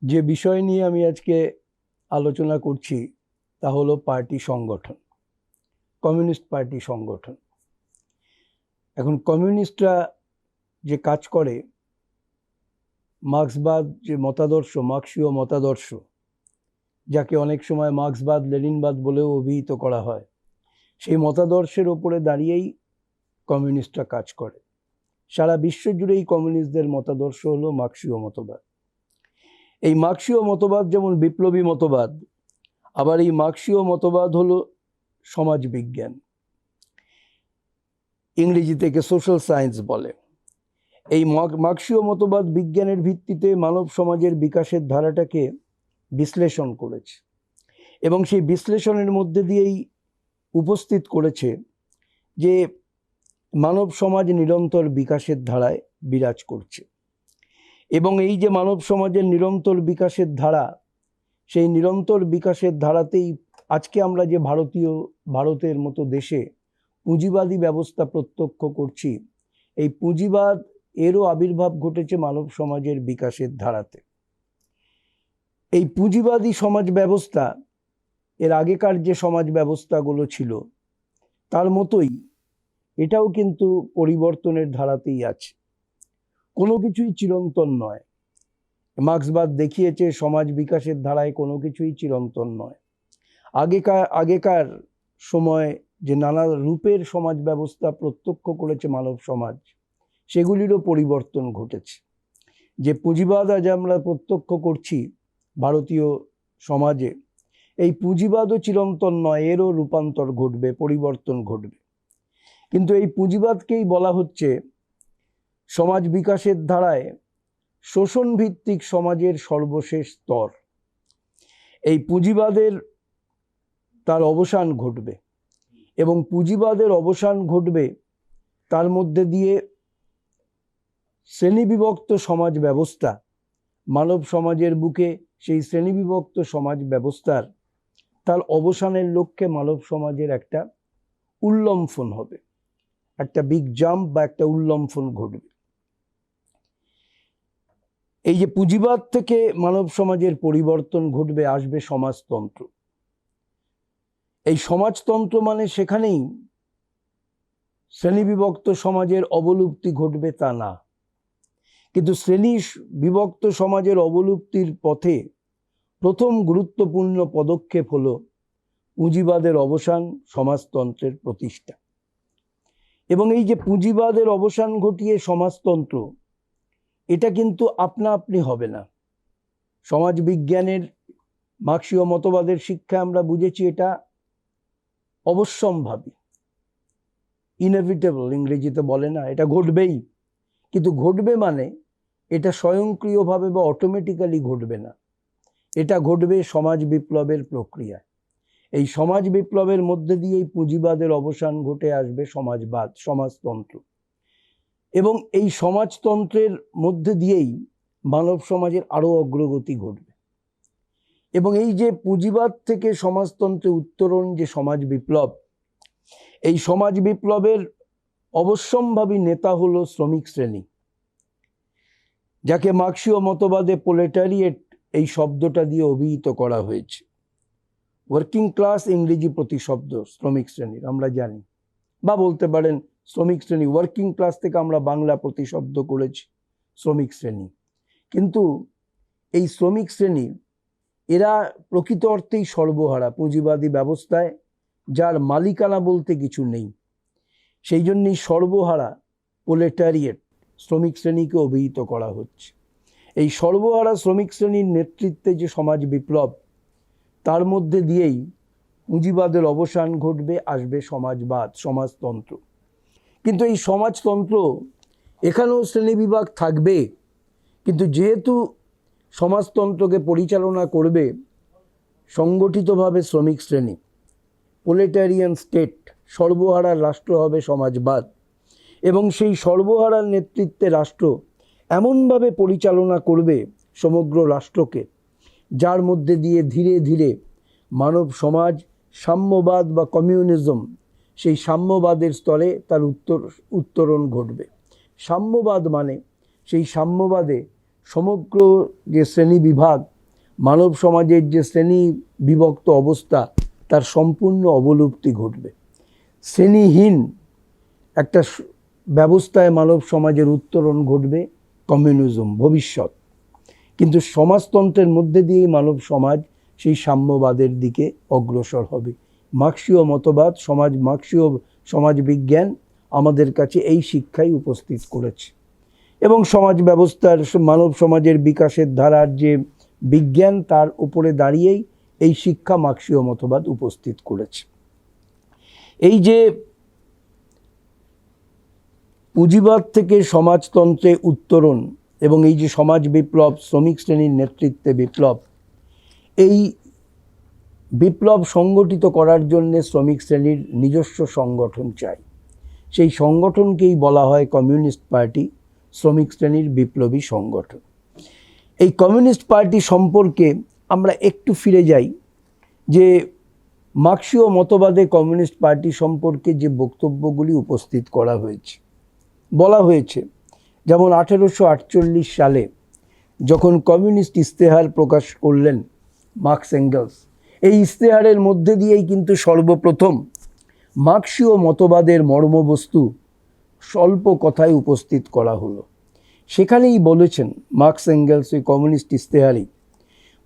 যে বিষয় নিয়ে আমি আজকে আলোচনা করছি তা হলো পার্টি সংগঠন, কমিউনিস্ট পার্টি সংগঠন। এখন কমিউনিস্টরা যে কাজ করে, মার্ক্সবাদ যে মতাদর্শ, মার্ক্সীয় মতাদর্শ, যাকে অনেক সময় মার্ক্সবাদ লেনিনবাদ বলেও অভিহিত করা হয়, সেই মতাদর্শের ওপরে দাঁড়িয়েই কমিউনিস্টরা কাজ করে। সারা বিশ্ব জুড়েই কমিউনিস্টদের মতাদর্শ হলো মার্ক্সীয় মতবাদ। এই মার্ক্সীয় মতবাদ যেমন বিপ্লবী মতবাদ, আবার এই মার্ক্সীয় মতবাদ হলো সমাজবিজ্ঞান, ইংরেজি থেকে সোশ্যাল সায়েন্স বলে। এই মার্ক্সীয় মতবাদ বিজ্ঞানের ভিত্তিতে মানব সমাজের বিকাশের ধারাটাকে বিশ্লেষণ করেছে এবং সেই বিশ্লেষণের মধ্যে দিয়েই উপস্থিত করেছে যে মানব সমাজ নিরন্তর বিকাশের ধারায় বিরাজ করছে এবং এই যে মানব সমাজের নিরন্তর বিকাশের ধারা, সেই নিরন্তর বিকাশের ধারাতেই আজকে আমরা যে ভারতের মতো দেশে পুঁজিবাদী ব্যবস্থা প্রত্যক্ষ করছি, এই পুঁজিবাদ এরও আবির্ভাব ঘটেছে মানব সমাজের বিকাশের ধারাতে। এই পুঁজিবাদী সমাজ ব্যবস্থা এর আগেকার যে সমাজ ব্যবস্থাগুলো ছিল তার মতোই এটাও কিন্তু পরিবর্তনের ধারাতেই আছে, কোনো কিছুই চিরন্তন নয়। মার্ক্সবাদ দেখিয়েছে সমাজ বিকাশের ধারায় কোনো কিছুই চিরন্তন নয়। আগেকার সময় যে নানা রূপের সমাজ ব্যবস্থা প্রত্যক্ষ করেছে মানব সমাজ, সেগুলিরও পরিবর্তন ঘটেছে। যে পুঁজিবাদ আজ আমরা প্রত্যক্ষ করছি ভারতীয় সমাজে, এই পুঁজিবাদও চিরন্তন নয়, এরও রূপান্তর ঘটবে, পরিবর্তন ঘটবে। কিন্তু এই পুঁজিবাদকেই বলা হচ্ছে সমাজ বিকাশের ধারায় শোষণ ভিত্তিক সমাজের সর্বশেষ স্তর। এই পুঁজিবাদের তার অবসান ঘটবে এবং পুঁজিবাদের অবসান ঘটবে তার মধ্যে দিয়ে শ্রেণীবিভক্ত সমাজ ব্যবস্থা, মানব সমাজের বুকে সেই শ্রেণীবিভক্ত সমাজ ব্যবস্থার তার অবসানের লক্ষ্যে মানব সমাজের একটা উল্লম্ফন হবে, একটা বিগ জাম্প বা একটা উল্লম্ফন ঘটবে। এই যে পুঁজিবাদ থেকে মানব সমাজের পরিবর্তন ঘটবে, আসবে সমাজতন্ত্র। এই সমাজতন্ত্র মানে সেখানেই শ্রেণীবিভক্ত সমাজের অবলুপ্তি ঘটবে তা না, কিন্তু শ্রেণী বিভক্ত সমাজের অবলুপ্তির পথে প্রথম গুরুত্বপূর্ণ পদক্ষেপ হলো পুঁজিবাদের অবসান, সমাজতন্ত্রের প্রতিষ্ঠা। এবং এই যে পুঁজিবাদের অবসান ঘটিয়ে সমাজতন্ত্র, এটা কিন্তু আপনা আপনি হবে না। সমাজ বিজ্ঞানের মার্ক্সীয় মতবাদের শিক্ষা আমরা বুঝেছি এটা অবশ্যম্ভাবী, ইনএভিটেবল ইংরেজিতে বলে না, এটা ঘটবেই। কিন্তু ঘটবে মানে এটা স্বয়ংক্রিয়ভাবে বা অটোমেটিক্যালি ঘটবে না, এটা ঘটবে সমাজ বিপ্লবের প্রক্রিয়ায়। এই সমাজ বিপ্লবের মধ্যে দিয়েই পুঁজিবাদের অবসান ঘটে আসবে সমাজবাদ, সমাজতন্ত্র। এবং এই সমাজতন্ত্রের মধ্যে দিয়েই মানব সমাজের আরও অগ্রগতি ঘটবে। এবং এই যে পুঁজিবাদ থেকে সমাজতন্ত্রে উত্তরণ, যে সমাজ বিপ্লব, এই সমাজ বিপ্লবের অবশ্যম্ভাবী নেতা হলো শ্রমিক শ্রেণী, যাকে মার্ক্সীয় মতবাদে প্রোলেটারিয়েট এই শব্দটা দিয়ে অভিহিত করা হয়েছে। ওয়ার্কিং ক্লাস ইংরেজি প্রতিশব্দ শ্রমিক শ্রেণীর, আমরা জানি, বা বলতে পারেন শ্রমিক শ্রেণী। ওয়ার্কিং ক্লাস থেকে আমরা বাংলা প্রতিশব্দ করেছি শ্রমিক শ্রেণী। কিন্তু এই শ্রমিক শ্রেণী এরা প্রকৃত অর্থেই সর্বহারা পুঁজিবাদী ব্যবস্থায়, যার মালিকানা বলতে কিছু নেই। সেই জন্যই সর্বহারা প্রোলেটারিয়েট শ্রমিক শ্রেণীকে অভিহিত করা হচ্ছে। এই সর্বহারা শ্রমিক শ্রেণীর নেতৃত্বে যে সমাজ বিপ্লব, তার মধ্যে দিয়েই পুঁজিবাদের অবসান ঘটবে, আসবে সমাজবাদ, সমাজতন্ত্র। কিন্তু এই সমাজতন্ত্র, এখানেও শ্রেণীবিভাগ থাকবে, কিন্তু যেহেতু সমাজতন্ত্রকে পরিচালনা করবে সংগঠিতভাবে শ্রমিক শ্রেণী, প্রোলেটারিয়ান স্টেট, সর্বহারার রাষ্ট্র হবে সমাজবাদ। এবং সেই সর্বহারার নেতৃত্বে রাষ্ট্র এমনভাবে পরিচালনা করবে সমগ্র রাষ্ট্রকে, যার মধ্যে দিয়ে ধীরে ধীরে মানব সমাজ সাম্যবাদ বা কমিউনিজম, সেই সাম্যবাদের স্তরে তার উত্তরণ ঘটবে। সাম্যবাদ মানে সেই সাম্যবাদে সমগ্র যে শ্রেণী বিভাগ, মানব সমাজের যে শ্রেণী বিভক্ত অবস্থা তার সম্পূর্ণ অবলুপ্তি ঘটবে। শ্রেণীহীন একটা ব্যবস্থায় মানব সমাজের উত্তরণ ঘটবে, কমিউনিজম ভবিষ্যৎ। কিন্তু সমাজতন্ত্রের মধ্যে দিয়েই মানব সমাজ সেই সাম্যবাদের দিকে অগ্রসর হবে। মার্ক্সীয় মতবাদ, মার্ক্সীয় সমাজবিজ্ঞান আমাদের কাছে এই শিক্ষাই উপস্থিত করেছে এবং সমাজ ব্যবস্থার, মানব সমাজের বিকাশের ধারার যে বিজ্ঞান তার উপরে দাঁড়িয়েই এই শিক্ষা মার্ক্সীয় মতবাদ উপস্থিত করেছে। এই যে পুঁজিবাদ থেকে সমাজতন্ত্রে উত্তরণ এবং এই যে সমাজ বিপ্লব, শ্রমিক শ্রেণীর নেতৃত্বে বিপ্লব, এই বিপ্লব সংগঠিত করার জন্যে শ্রমিক শ্রেণীর নিজস্ব সংগঠন চাই। সেই সংগঠনকেই বলা হয় কমিউনিস্ট পার্টি, শ্রমিক শ্রেণীর বিপ্লবী সংগঠন। এই কমিউনিস্ট পার্টি সম্পর্কে আমরা একটু ফিরে যাই যে মার্ক্সীয় মতবাদে কমিউনিস্ট পার্টি সম্পর্কে যে বক্তব্যগুলি উপস্থিত করা হয়েছে, বলা হয়েছে, যেমন 1848 সালে যখন কমিউনিস্ট ইশতেহার প্রকাশ করলেন মার্কস এঙ্গেলস, এই ইশতেহারের মধ্যে দিয়েই কিন্তু সর্বপ্রথম মার্ক্সীয় মতবাদের মর্মবস্তু স্বল্প কথায় উপস্থিত করা হলো। সেখানেই বলেছেন মার্কস এঙ্গেলস ওই কমিউনিস্ট ইশতেহারেই,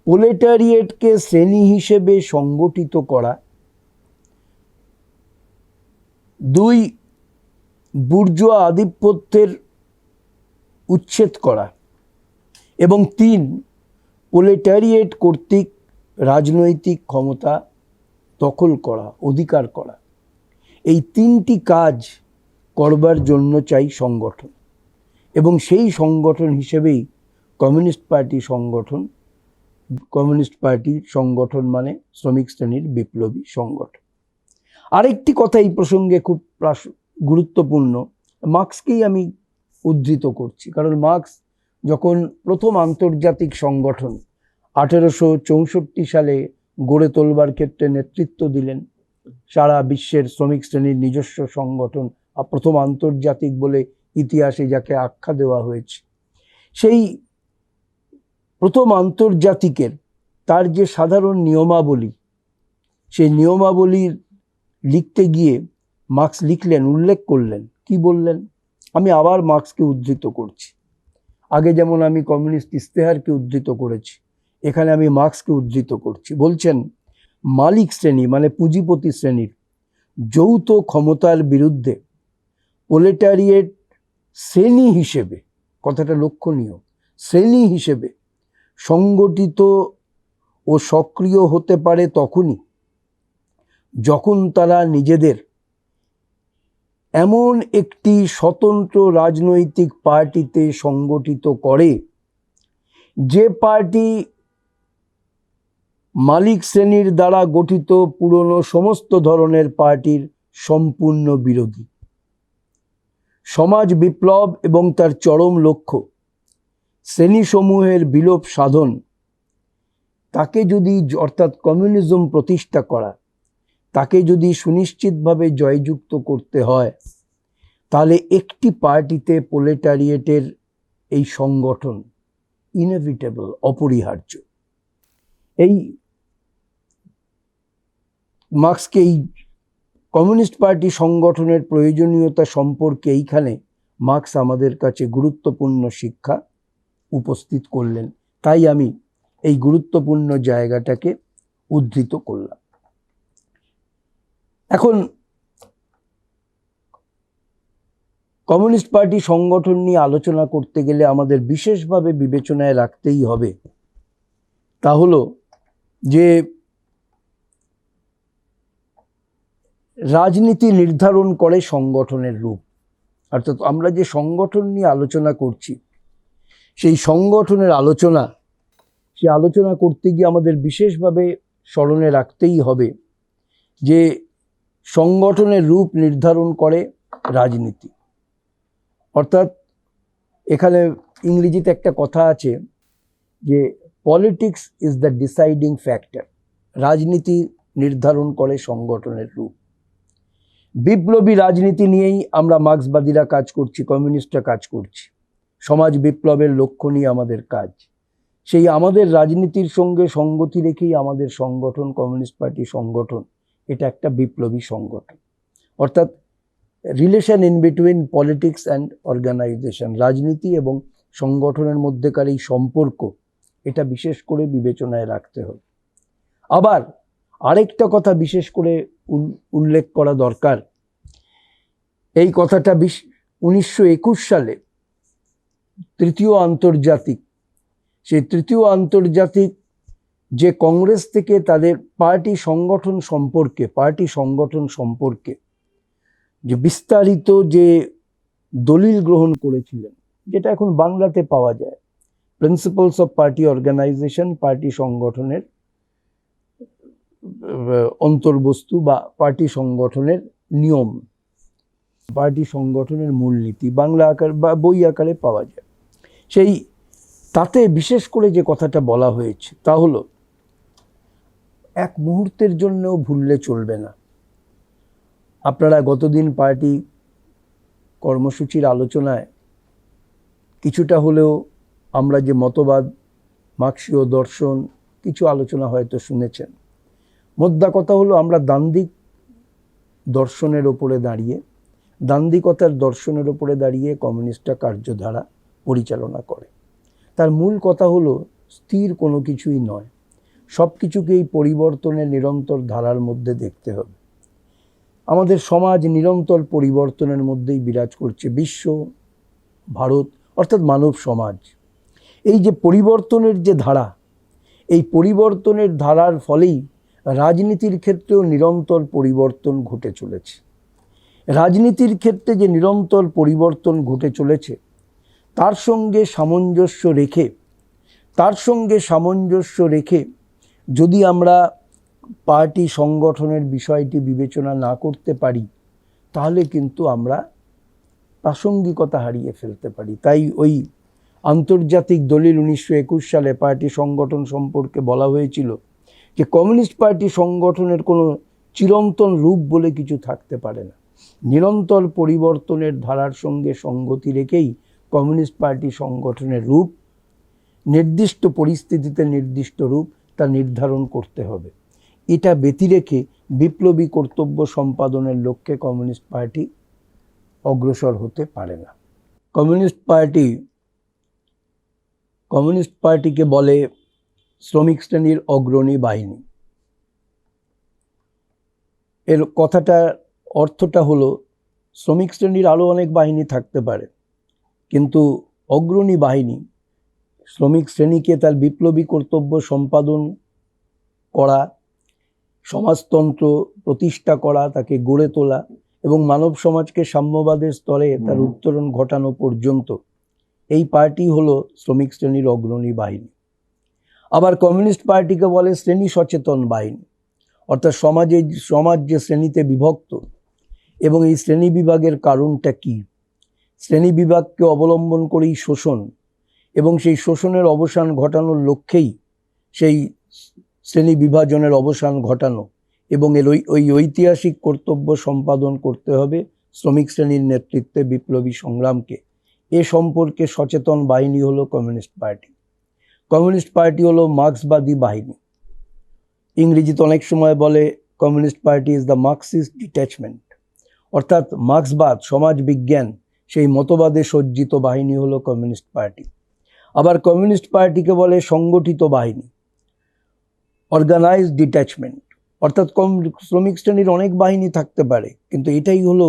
প্রোলেটারিয়েটকে শ্রেণী হিসেবে সংগঠিত করা, 2 বুর্জোয়া আধিপত্যের উচ্ছেদ করা এবং 3 প্রোলেটারিয়েট কর্তৃক রাজনৈতিক ক্ষমতা দখল করা, অধিকার করা। এই 3টি কাজ করবার জন্য চাই সংগঠন এবং সেই সংগঠন হিসেবেই কমিউনিস্ট পার্টি সংগঠন। কমিউনিস্ট পার্টি সংগঠন মানে শ্রমিক শ্রেণীর বিপ্লবী সংগঠন। আরেকটি কথা এই প্রসঙ্গে খুব গুরুত্বপূর্ণ, মার্ক্সকেই আমি উদ্ধৃত করছি, কারণ মার্ক্স যখন প্রথম আন্তর্জাতিক সংগঠন 1864 সালে গড়ে তোলবার ক্ষেত্রে নেতৃত্ব দিলেন, সারা বিশ্বের শ্রমিক শ্রেণীর নিজস্ব সংগঠন, প্রথম আন্তর্জাতিক বলে ইতিহাসে যাকে আখ্যা দেওয়া হয়েছে, সেই প্রথম আন্তর্জাতিকের তার যে সাধারণ নিয়মাবলী, সেই নিয়মাবলীর লিখতে গিয়ে মার্ক্স লিখলেন, উল্লেখ করলেন, কি বললেন? আমি আবার মার্ক্সকে উদ্ধৃত করছি। আগে যেমন আমি কমিউনিস্ট ইশতেহারকে উদ্ধৃত করেছি, এখানে আমি মার্ক্সকে উদ্ধৃত করছি। বলছেন, মালিক শ্রেণী মানে পুঁজিপতি শ্রেণীর যৌথ ক্ষমতার বিরুদ্ধে প্রোলেটারিয়েট শ্রেণী হিসেবে, কথাটা লক্ষণীয়, শ্রেণী হিসেবে সংগঠিত ও সক্রিয় হতে পারে তখনই যখন তারা নিজেদের এমন একটি স্বতন্ত্র রাজনৈতিক পার্টিতে সংগঠিত করে যে পার্টি মালিক শ্রেণীর দ্বারা গঠিত পুরনো সমস্ত ধরনের পার্টির সম্পূর্ণ বিরোধী। সমাজ বিপ্লব এবং তার চরম লক্ষ্য শ্রেণীসমূহের বিলোপ সাধন, তাকে যদি, অর্থাৎ কমিউনিজম প্রতিষ্ঠা করা, তাকে যদি সুনিশ্চিতভাবে জয়যুক্ত করতে হয়, তাহলে একটি পার্টিতে প্রোলেটারিয়েটের এই সংগঠন ইনএভিটেবল, অপরিহার্য। এই মার্ক্সকে এই কমিউনিস্ট পার্টি সংগঠনের প্রয়োজনীয়তা সম্পর্কে এইখানে মার্ক্স আমাদের কাছে গুরুত্বপূর্ণ শিক্ষা উপস্থিত করলেন। তাই আমি এই গুরুত্বপূর্ণ জায়গাটাকে উদ্ধৃত করলাম। এখন কমিউনিস্ট পার্টি সংগঠন নিয়ে আলোচনা করতে গেলে আমাদের বিশেষভাবে বিবেচনায় রাখতেই হবে, তা হলো যে রাজনীতি নির্ধারণ করে সংগঠনের রূপ। অর্থাৎ আমরা যে সংগঠন নিয়ে আলোচনা করছি, সেই সংগঠনের সে আলোচনা করতে গিয়ে আমাদের বিশেষভাবে স্মরণে রাখতেই হবে যে সংগঠনের রূপ নির্ধারণ করে রাজনীতি। অর্থাৎ এখানে ইংরেজিতে একটা কথা আছে যে politics is the deciding factor. রাজনীতি নির্ধারণ করে সংগঠনের রূপ। বিপ্লবী রাজনীতি নিয়েই আমরা মার্ক্সবাদীরা কাজ করছি, কমিউনিস্টরা কাজ করছি। সমাজ বিপ্লবের লক্ষ্য নিয়ে আমাদের কাজ। সেই আমাদের রাজনীতির সঙ্গে সঙ্গতি রেখেই আমাদের সংগঠন কমিউনিস্ট পার্টি সংগঠন এটা একটা বিপ্লবী সংগঠন। অর্থাৎ relation in between politics and organisation, রাজনীতি এবং সংগঠনের মধ্যেকার এই সম্পর্ক এটা বিশেষ করে বিবেচনায় রাখতে হবে। আবার আরেকটা কথা বিশেষ করে উল্লেখ করা দরকার, এই কথাটা 1921 সালে তৃতীয় আন্তর্জাতিক, সেই তৃতীয় আন্তর্জাতিক যে কংগ্রেস থেকে তাদের পার্টি সংগঠন সম্পর্কে যে বিস্তারিত যে দলিল গ্রহণ করেছিলেন, যেটা এখন বাংলাতে পাওয়া যায়, principles of party organisation, party সংগঠনের অন্তর্বস্তু বা পার্টি সংগঠনের নিয়ম, পার্টি সংগঠনের মূলনীতি বাংলা আকার বা বই আকারে পাওয়া যায়। সেই তাতে বিশেষ করে যে কথাটা বলা হয়েছে তা হলো, এক মুহূর্তের জন্যও ভুললে চলবে না। আপনারা গতদিন পার্টি কর্মসূচির আলোচনায় কিছুটা হলেও আমরা যে মতবাদ, মার্ক্সীয় দর্শন কিছু আলোচনা হয়তো শুনেছেন। মোদ্দা কথা হলো, আমরা দান্দিক দর্শনের ওপরে দাঁড়িয়ে, দান্দিকতার দর্শনের ওপরে দাঁড়িয়ে কমিউনিস্টরা কার্যধারা পরিচালনা করে। তার মূল কথা হলো, স্থির কোনো কিছুই নয়, সব কিছুকেই পরিবর্তনের নিরন্তর ধারার মধ্যে দেখতে হবে। আমাদের সমাজ নিরন্তর পরিবর্তনের মধ্যেই বিরাজ করছে, বিশ্ব, ভারত অর্থাৎ মানব সমাজ। এই যে পরিবর্তনের যে ধারা, এই পরিবর্তনের ধারার ফলেই রাজনীতির ক্ষেত্রেও নিরন্তর পরিবর্তন ঘটে চলেছে। রাজনীতির ক্ষেত্রে যে নিরন্তর পরিবর্তন ঘটে চলেছে, তার সঙ্গে সামঞ্জস্য রেখে যদি আমরা পার্টি সংগঠনের বিষয়টি বিবেচনা না করতে পারি, তাহলে কিন্তু আমরা প্রাসঙ্গিকতা হারিয়ে ফেলতে পারি। তাই ওই আন্তর্জাতিক দলিল 1921 সালে পার্টি সংগঠন সম্পর্কে বলা হয়েছিল যে কমিউনিস্ট পার্টি সংগঠনের কোনো চিরন্তন রূপ বলে কিছু থাকতে পারে না। নিরন্তর পরিবর্তনের ধারার সঙ্গে সঙ্গতি রেখেই কমিউনিস্ট পার্টি সংগঠনের রূপ, নির্দিষ্ট পরিস্থিতিতে নির্দিষ্ট রূপ তা নির্ধারণ করতে হবে। এটা ব্যতিরেকে বিপ্লবী কর্তব্য সম্পাদনের লক্ষ্যে কমিউনিস্ট পার্টি অগ্রসর হতে পারে না। কমিউনিস্ট পার্টিকে বলে শ্রমিক শ্রেণীর অগ্রণী বাহিনী। এর অর্থটা হলো, শ্রমিক শ্রেণীর আরও অনেক বাহিনী থাকতে পারে, কিন্তু অগ্রণী বাহিনী শ্রমিক শ্রেণীকে তার বিপ্লবী কর্তব্য সম্পাদন করা, সমাজতন্ত্র প্রতিষ্ঠা করা, তাকে গড়ে তোলা এবং মানব সমাজকে সাম্যবাদের স্তরে তার উত্তরণ ঘটানো পর্যন্ত এই পার্টি হলো শ্রমিক শ্রেণীর অগ্রণী বাহিনী। আবার কমিউনিস্ট পার্টিকে বলে শ্রেণী সচেতন বাহিনী। অর্থাৎ সমাজ যে শ্রেণীতে বিভক্ত এবং এই শ্রেণী বিভাগের কারণটা কি, শ্রেণী বিভাগকে অবলম্বন করেই শোষণ এবং সেই শোষণের অবসান ঘটানোর লক্ষ্যেই সেই শ্রেণী বিভাজনের অবসান ঘটানো এবং ওই ঐতিহাসিক কর্তব্য সম্পাদন করতে হবে শ্রমিক শ্রেণীর নেতৃত্বে বিপ্লবী সংগ্রামকে। এ সম্পর্কে সচেতন বাহিনী হলো কমিউনিস্ট পার্টি। কমিউনিস্ট পার্টি হলো মার্ক্সবাদী বাহিনী। ইংরেজিতে অনেক সময় বলে communist party is the Marxist detachment. অর্থাৎ মার্ক্সবাদ, সমাজ বিজ্ঞান, সেই মতবাদে সজ্জিত বাহিনী হলো কমিউনিস্ট পার্টি। আবার কমিউনিস্ট পার্টিকে বলে সংগঠিত বাহিনী, অর্গানাইজড ডিট্যাচমেন্ট। অর্থাৎ শ্রমিক শ্রেণীর অনেক বাহিনী থাকতে পারে, কিন্তু এটাই হলো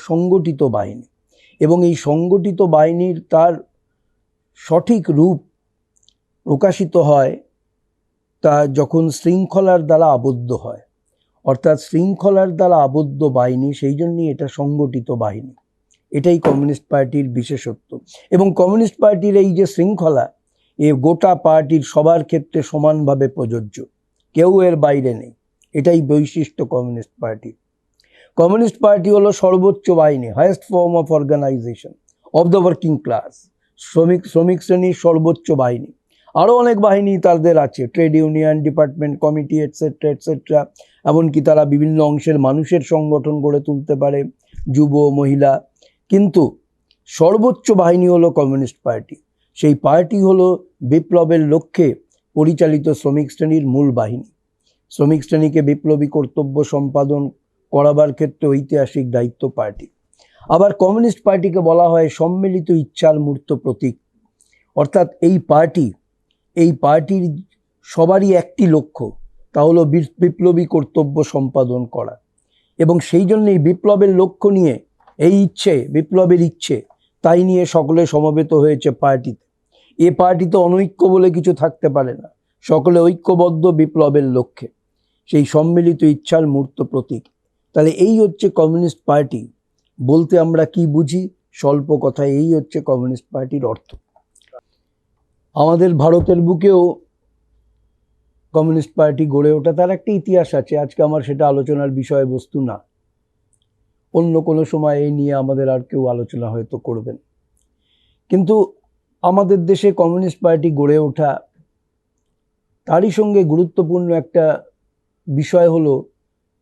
সংগঠিত বাহিনী। এবং এই সংগঠিত বাহিনীর তার সঠিক রূপ প্রকাশিত হয় তা যখন শৃঙ্খলার দ্বারা আবদ্ধ হয়। অর্থাৎ শৃঙ্খলার দ্বারা আবদ্ধ বাহিনী, সেই জন্যই এটা সংগঠিত বাহিনী। এটাই কমিউনিস্ট পার্টির বিশেষত্ব। এবং কমিউনিস্ট পার্টির এই যে শৃঙ্খলা, এ গোটা পার্টির সবার ক্ষেত্রে সমানভাবে প্রযোজ্য, কেউ এর বাইরে নেই। এটাই বৈশিষ্ট্য কমিউনিস্ট পার্টি। কমিউনিস্ট পার্টি হলো সর্বোচ্চ বাহিনী, highest form of organisation of the working class, শ্রমিক শ্রেণীর সর্বোচ্চ বাহিনী। আরও অনেক বাহিনী তাদের আছে, trade union, department, committee, etcetera etcetera. এমনকি তারা বিভিন্ন অংশের মানুষের সংগঠন গড়ে তুলতে পারে, যুব, মহিলা। কিন্তু সর্বোচ্চ বাহিনী হলো কমিউনিস্ট পার্টি। সেই পার্টি হলো বিপ্লবের লক্ষ্যে পরিচালিত শ্রমিক শ্রেণীর মূল বাহিনী। শ্রমিক শ্রেণীকে বিপ্লবী কর্তব্য সম্পাদন করাবার ক্ষেত্রে ঐতিহাসিক দায়িত্ব পার্টি। আবার কমিউনিস্ট পার্টিকে বলা হয় সম্মিলিত ইচ্ছার মূর্ত প্রতীক। অর্থাৎ এই পার্টির সবারই একটি লক্ষ্য, তা হলো বিপ্লবী কর্তব্য সম্পাদন করা। এবং সেই জন্যই বিপ্লবের লক্ষ্য নিয়ে বিপ্লবের ইচ্ছে তাই নিয়ে সকলে সমবেত হয়েছে পার্টিতে। এ পার্টিতে অনৈক্য বলে কিছু থাকতে পারে না, সকলে ঐক্যবদ্ধ বিপ্লবের লক্ষ্যে, সেই সম্মিলিত ইচ্ছার মূর্ত প্রতীক। তাহলে এই হচ্ছে কমিউনিস্ট পার্টি বলতে আমরা কি বুঝি? স্বল্প কথায় এই হচ্ছে কমিউনিস্ট পার্টির অর্থ। আমাদের ভারতের বুকেও কমিউনিস্ট পার্টি গড়ে ওঠা, তার একটা ইতিহাস আছে। আজকে আমার সেটা আলোচনার বিষয়বস্তু না, অন্য কোনো সময় এই নিয়ে আমাদের আর কেউ আলোচনা হয়তো করবেন। কিন্তু আমাদের দেশে কমিউনিস্ট পার্টি গড়ে ওঠা, তারই সঙ্গে গুরুত্বপূর্ণ একটা বিষয় হলো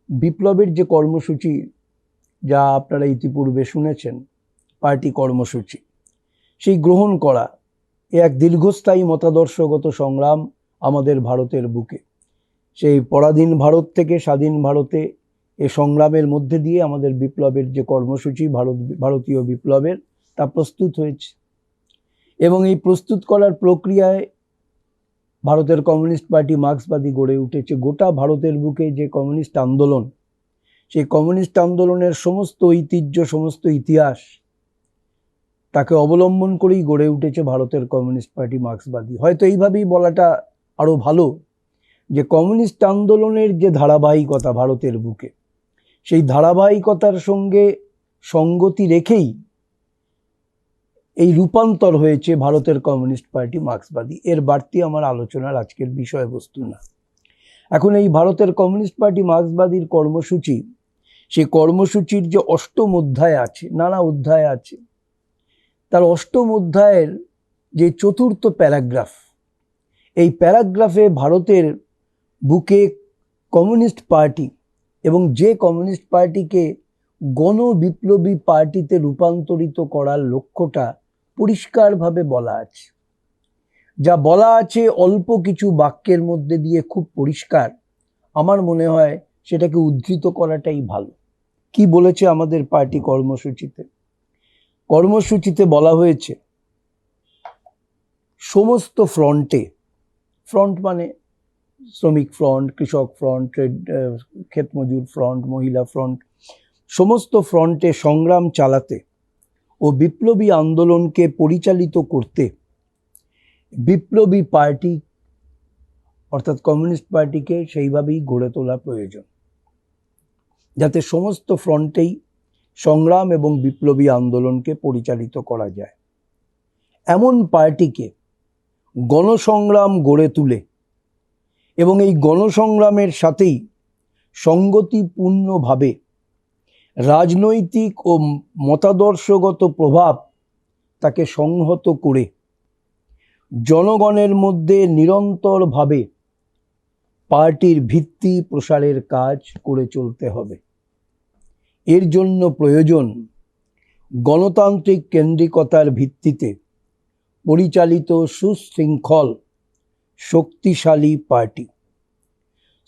বিপ্লবের যে কর্মসূচি, যা আপনারা ইতিপূর্বে শুনেছেন, পার্টি কর্মসূচি, সেই গ্রহণ করা এক দীর্ঘস্থায়ী মতাদর্শগত সংগ্রাম আমাদের ভারতের বুকে। সেই পরাধীন ভারত থেকে স্বাধীন ভারতে এ সংগ্রামের মধ্যে দিয়ে আমাদের বিপ্লবের যে কর্মসূচি, ভারতীয় বিপ্লবের, তা প্রস্তুত হয়েছে। এবং এই প্রস্তুত করার প্রক্রিয়ায় ভারতের কমিউনিস্ট পার্টি মার্ক্সবাদী গড়ে উঠেছে। গোটা ভারতের বুকে যে কমিউনিস্ট আন্দোলন, সেই কমিউনিস্ট আন্দোলনের সমস্ত ঐতিহ্য, সমস্ত ইতিহাস, তাকে অবলম্বন করেই গড়ে উঠেছে ভারতের কমিউনিস্ট পার্টি মার্ক্সবাদী। হয়তো এইভাবেই বলাটা আরও ভালো যে কমিউনিস্ট আন্দোলনের যে ধারাবাহিকতা ভারতের বুকে, সেই ধারাবাহিকতার সঙ্গে সঙ্গতি রেখেই এই রূপান্তর হয়েছে ভারতের কমিউনিস্ট পার্টি মার্ক্সবাদী। এর বাড়তি আমার আলোচনার আজকের বিষয়বস্তু না। এখন এই ভারতের কমিউনিস্ট পার্টি মার্ক্সবাদীর কর্মসূচি, সেই কর্মসূচির যে অষ্টম অধ্যায় আছে, নানা অধ্যায় আছে, তার অষ্টম অধ্যায়ের যে চতুর্থ প্যারাগ্রাফ, এই প্যারাগ্রাফে ভারতের বুকে কমিউনিস্ট পার্টি এবং যে কমিউনিস্ট পার্টিকে গণবিপ্লবী পার্টিতে রূপান্তরিত করার লক্ষ্যটা পরিষ্কারভাবে বলা আছে। যা বলা আছে অল্প কিছু বাক্যের মধ্যে দিয়ে খুব পরিষ্কার, আমার মনে হয় সেটাকে উদ্ধৃত করাটাই ভালো। কি বলেছে আমাদের পার্টি কর্মসূচিতে? কর্মসূচিতে বলা হয়েছে সমস্ত ফ্রন্টে, ফ্রন্ট মানে শ্রমিক ফ্রন্ট, কৃষক ফ্রন্ট, ক্ষেতমজুর ফ্রন্ট, মহিলা ফ্রন্ট, সমস্ত ফ্রন্টে সংগ্রাম চালাতে ও বিপ্লবী আন্দোলনকে পরিচালিত করতে বিপ্লবী পার্টি অর্থাৎ কমিউনিস্ট পার্টিকে সেইভাবেই গড়ে তোলা প্রয়োজন, যাতে সমস্ত ফ্রন্টেই সংগ্রাম এবং বিপ্লবী আন্দোলনকে পরিচালিত করা যায়। এমন পার্টিকে গণসংগ্রাম গড়ে তুলে এবং এই গণসংগ্রামের সাথেই সঙ্গতিপূর্ণভাবে রাজনৈতিক ও মতাদর্শগত প্রভাব তাকে সংহত করে জনগণের মধ্যে নিরন্তরভাবে পার্টির ভিত্তি প্রসারের কাজ করে চলতে হবে। এর জন্য প্রয়োজন গণতান্ত্রিক কেন্দ্রিকতার ভিত্তিতে পরিচালিত সুশৃঙ্খল শক্তিশালী পার্টি।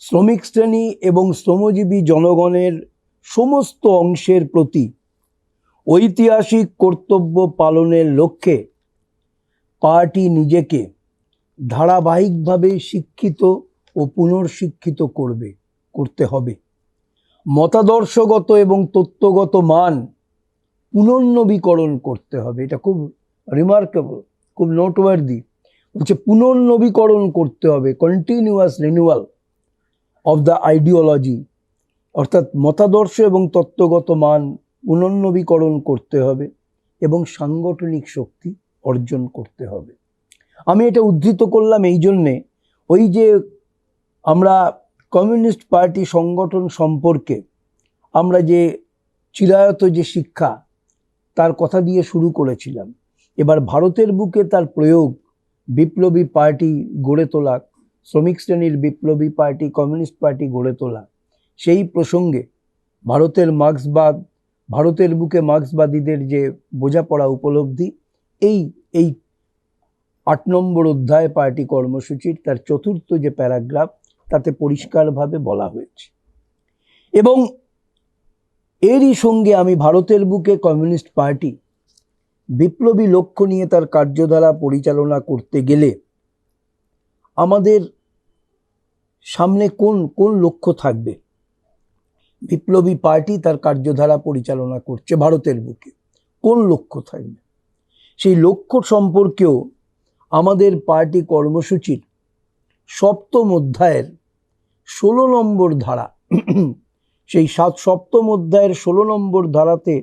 শ্রমিক শ্রেণী এবং শ্রমজীবী জনগণের সমস্ত অংশের প্রতি ঐতিহাসিক কর্তব্য পালনের লক্ষ্যে পার্টি নিজেকে ধারাবাহিকভাবে শিক্ষিত ও পুনর্শিক্ষিত করতে হবে। মতাদর্শগত এবং তত্ত্বগত মান পুনর্নবীকরণ করতে হবে। এটা খুব রিমার্কেবল, খুব নোটওয়ার্দি। বলছে পুনর্নবীকরণ করতে হবে, continuous renewal of the ideology, অর্থাৎ মতাদর্শ এবং তত্ত্বগত মান পুনর্নবীকরণ করতে হবে এবং সাংগঠনিক শক্তি অর্জন করতে হবে। আমি এটা উদ্ধৃত করলাম এই জন্যে, ওই যে আমরা কমিউনিস্ট পার্টি সংগঠন সম্পর্কে আমরা যে চিরায়ত যে শিক্ষা, তার কথা দিয়ে শুরু করেছিলাম। এবার ভারতের বুকে তার প্রয়োগ, বিপ্লবী পার্টি গড়ে তোলা, শ্রমিক শ্রেণীর বিপ্লবী পার্টি, কমিউনিস্ট পার্টি গড়ে তোলা, সেই প্রসঙ্গে ভারতের বুকে মার্ক্সবাদীদের যে বোঝাপড়া উপলব্ধি, এই 8 নম্বর অধ্যায় পার্টি কর্মসূচির তার 4th যে প্যারাগ্রাফ, তাতে পরিষ্কারভাবে বলা হয়েছে। এবং এরই সঙ্গে আমি ভারতের বুকে কমিউনিস্ট পার্টি বিপ্লবী লক্ষ্য নিয়ে তার কার্যধারা পরিচালনা করতে গেলে আমাদের সামনে কোন কোন লক্ষ্য থাকবে। বিপ্লবী পার্টি তার কার্যধারা পরিচালনা করছে ভারতের বুকে, কোন লক্ষ্য থাকবে, সেই লক্ষ্য সম্পর্কেও আমাদের পার্টি কর্মসূচির 7ম অধ্যায়ের 16 নম্বর ধারা, সেই 7ম অধ্যায়ের 16 নম্বর ধারাতে